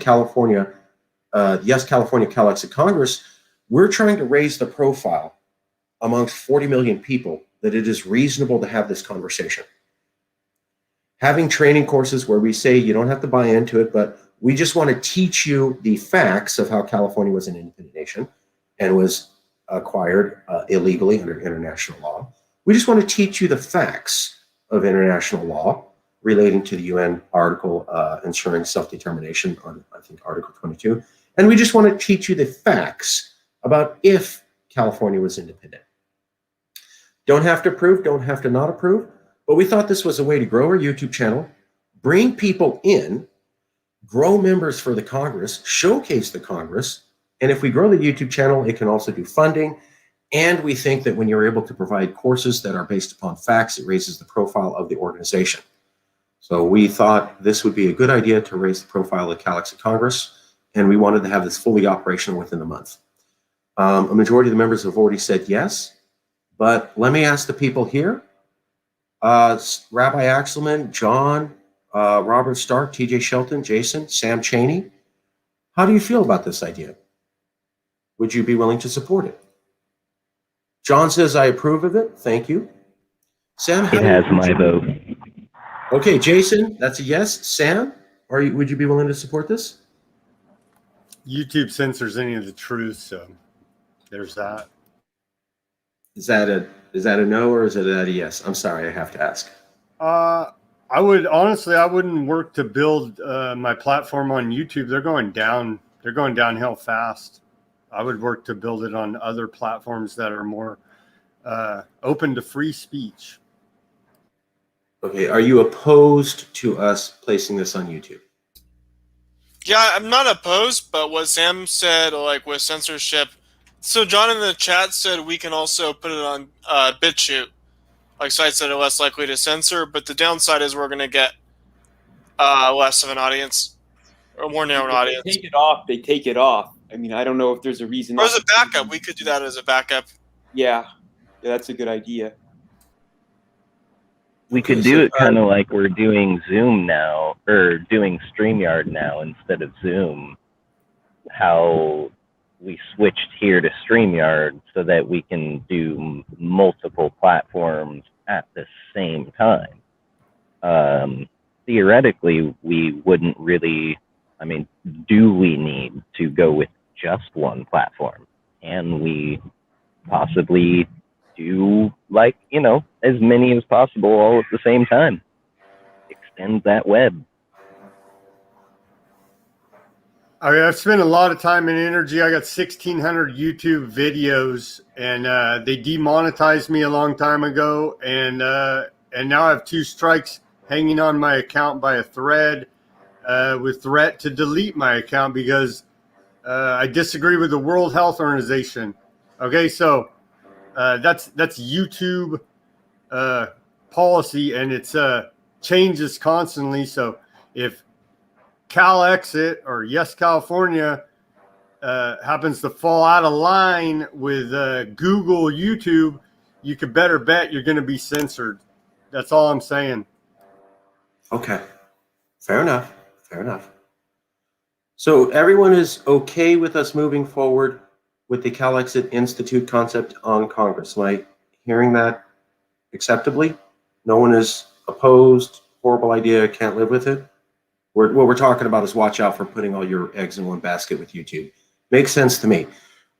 Yes California CalExit Congress, We're trying to raise the profile amongst 40 million people that it is reasonable to have this conversation. Having training courses where we say you don't have to buy into it, but we just want to teach you the facts of how California was an independent nation and was acquired illegally under international law. We just want to teach you the facts of international law relating to the UN article ensuring self-determination on, I think, Article 22. And we just want to teach you the facts about if California was independent. Don't have to approve, don't have to not approve, but we thought this was a way to grow our YouTube channel, bring people in, grow members for the Congress, showcase the Congress, and if we grow the YouTube channel, it can also do funding. And we think that when you're able to provide courses that are based upon facts, it raises the profile of the organization. So we thought this would be a good idea to raise the profile of CALEXIT Congress, and we wanted to have this fully operational within the month. A majority of the members have already said yes, but let me ask the people here. Rabbi Axelman, John, Robert Stark, TJ Shelton, Jason, Sam Chaney. How do you feel about this idea? Would you be willing to support it? John says, I approve of it. Thank you. Sam, It has my vote. Okay, Jason, that's a yes. Sam, would you be willing to support this? YouTube censors any of the truth, so there's that. Is that a no or is it a yes? I'm sorry, I have to ask. I wouldn't work to build my platform on YouTube. They're going down. They're going downhill fast. I would work to build it on other platforms that are more open to free speech. Okay, are you opposed to us placing this on YouTube? Yeah, I'm not opposed, but what Sam said, like with censorship. So John in the chat said we can also put it on BitChute, like sites that are less likely to censor. But the downside is we're going to get less of an audience, or more narrow audience. They take it off. They take it off. I mean, I don't know if there's a reason. Or as a backup, we could do that as a backup. Yeah, that's a good idea. We could do it kind of like we're doing Zoom now, or doing StreamYard now instead of Zoom. How we switched here to StreamYard so that we can do multiple platforms at the same time. Theoretically, we wouldn't really, I mean, do we need to go with just one platform? And we possibly do, like, you know, as many as possible all at the same time. Extend that web. I mean, I've spent a lot of time and energy. I got 1,600 YouTube videos, and they demonetized me a long time ago, and now I have 2 strikes hanging on my account by a thread, with threat to delete my account because I disagree with the World Health Organization. Okay, so that's YouTube policy, and it's changes constantly. So if CalExit or Yes California happens to fall out of line with Google, YouTube, you could better bet you're going to be censored. That's all I'm saying. Okay, fair enough. Fair enough. So everyone is okay with us moving forward with the CalExit Institute concept on Congress. Am I hearing that acceptably? No one is opposed, horrible idea, can't live with it? What we're talking about is watch out for putting all your eggs in one basket with YouTube. Makes sense to me.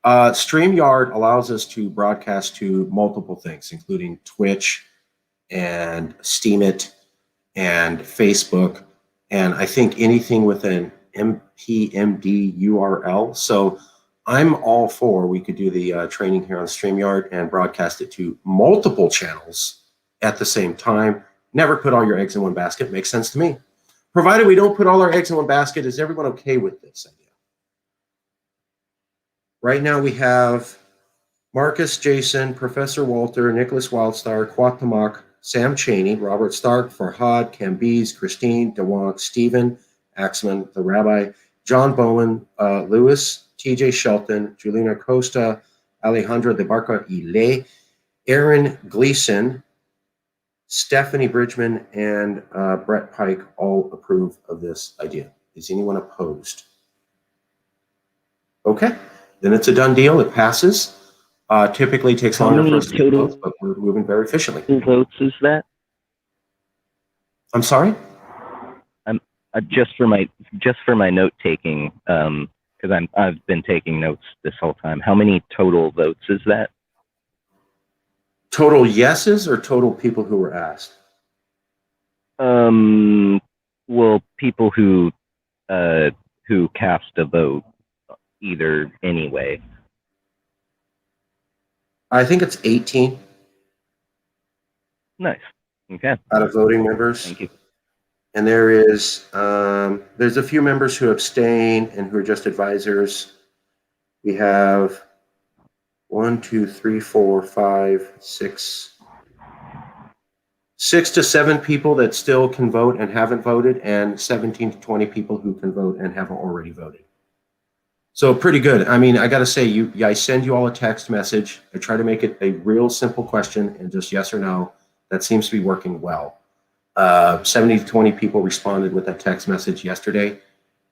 StreamYard allows us to broadcast to multiple things, including Twitch and Steemit and Facebook, and I think anything with an MPMD URL. So I'm all for we could do the training here on StreamYard and broadcast it to multiple channels at the same time. Never put all your eggs in one basket. Makes sense to me. Provided we don't put all our eggs in one basket, is everyone okay with this idea? Right now we have Marcus, Jason, Professor Walter, Nicholas Wildstar, Quatamak, Sam Chaney, Robert Stark, Farhad, Cambiz, Christine, DeWonk, Stephen, Axman, the Rabbi, John Bowen, Lewis, TJ Shelton, Julina Costa, Alejandra de Barca Ile, Aaron Gleason, Stephanie Bridgman, and Brett Pike all approve of this idea. Is anyone opposed? Okay. then it's a done deal. It passes. Typically takes How longer many for us to get total- votes, but we're moving very efficiently. votes is that? I'm sorry? Just for my note taking, because I've been taking notes this whole time. How many total votes is that? Total yeses or total people who were asked? Well, people who cast a vote either anyway. I think it's 18 Nice. Okay. out of voting members. Thank you. And there's a few members who abstain and who are just advisors. We have 1, 2, 3, 4, 5, 6 to 7 people that still can vote and haven't voted, and 17 to 20 people who can vote and haven't already voted. So pretty good. I mean, I got to say, I send you all a text message. I try to make it a real simple question and just yes or no. That seems to be working well. 70 to 20 people responded with that text message yesterday,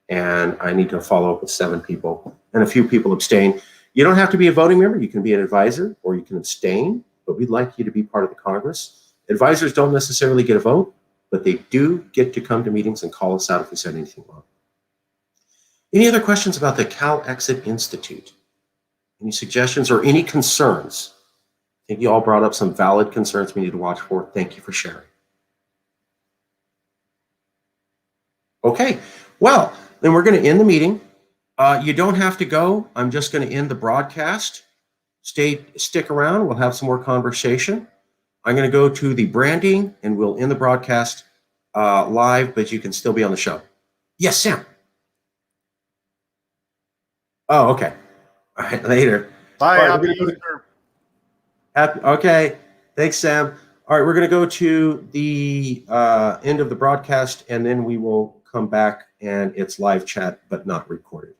and I need to follow up with 7 people, and a few people abstain. You don't have to be a voting member. You can be an advisor or you can abstain, but we'd like you to be part of the Congress. Advisors don't necessarily get a vote, but they do get to come to meetings and call us out if we said anything wrong. Any other questions about the CalExit Institute? Any suggestions or any concerns? I think you all brought up some valid concerns we need to watch for. Thank you for sharing. Okay, well, then we're going to end the meeting. You don't have to go. I'm just going to end the broadcast. Stick around. We'll have some more conversation. I'm going to go to the branding, and we'll end the broadcast live, but you can still be on the show. Yes, Sam. Oh, okay. All right, later. Bye. All right, Happy Easter. Okay. Thanks, Sam. All right, we're going to go to the end of the broadcast, and then we will come back, and it's live chat, but not recorded.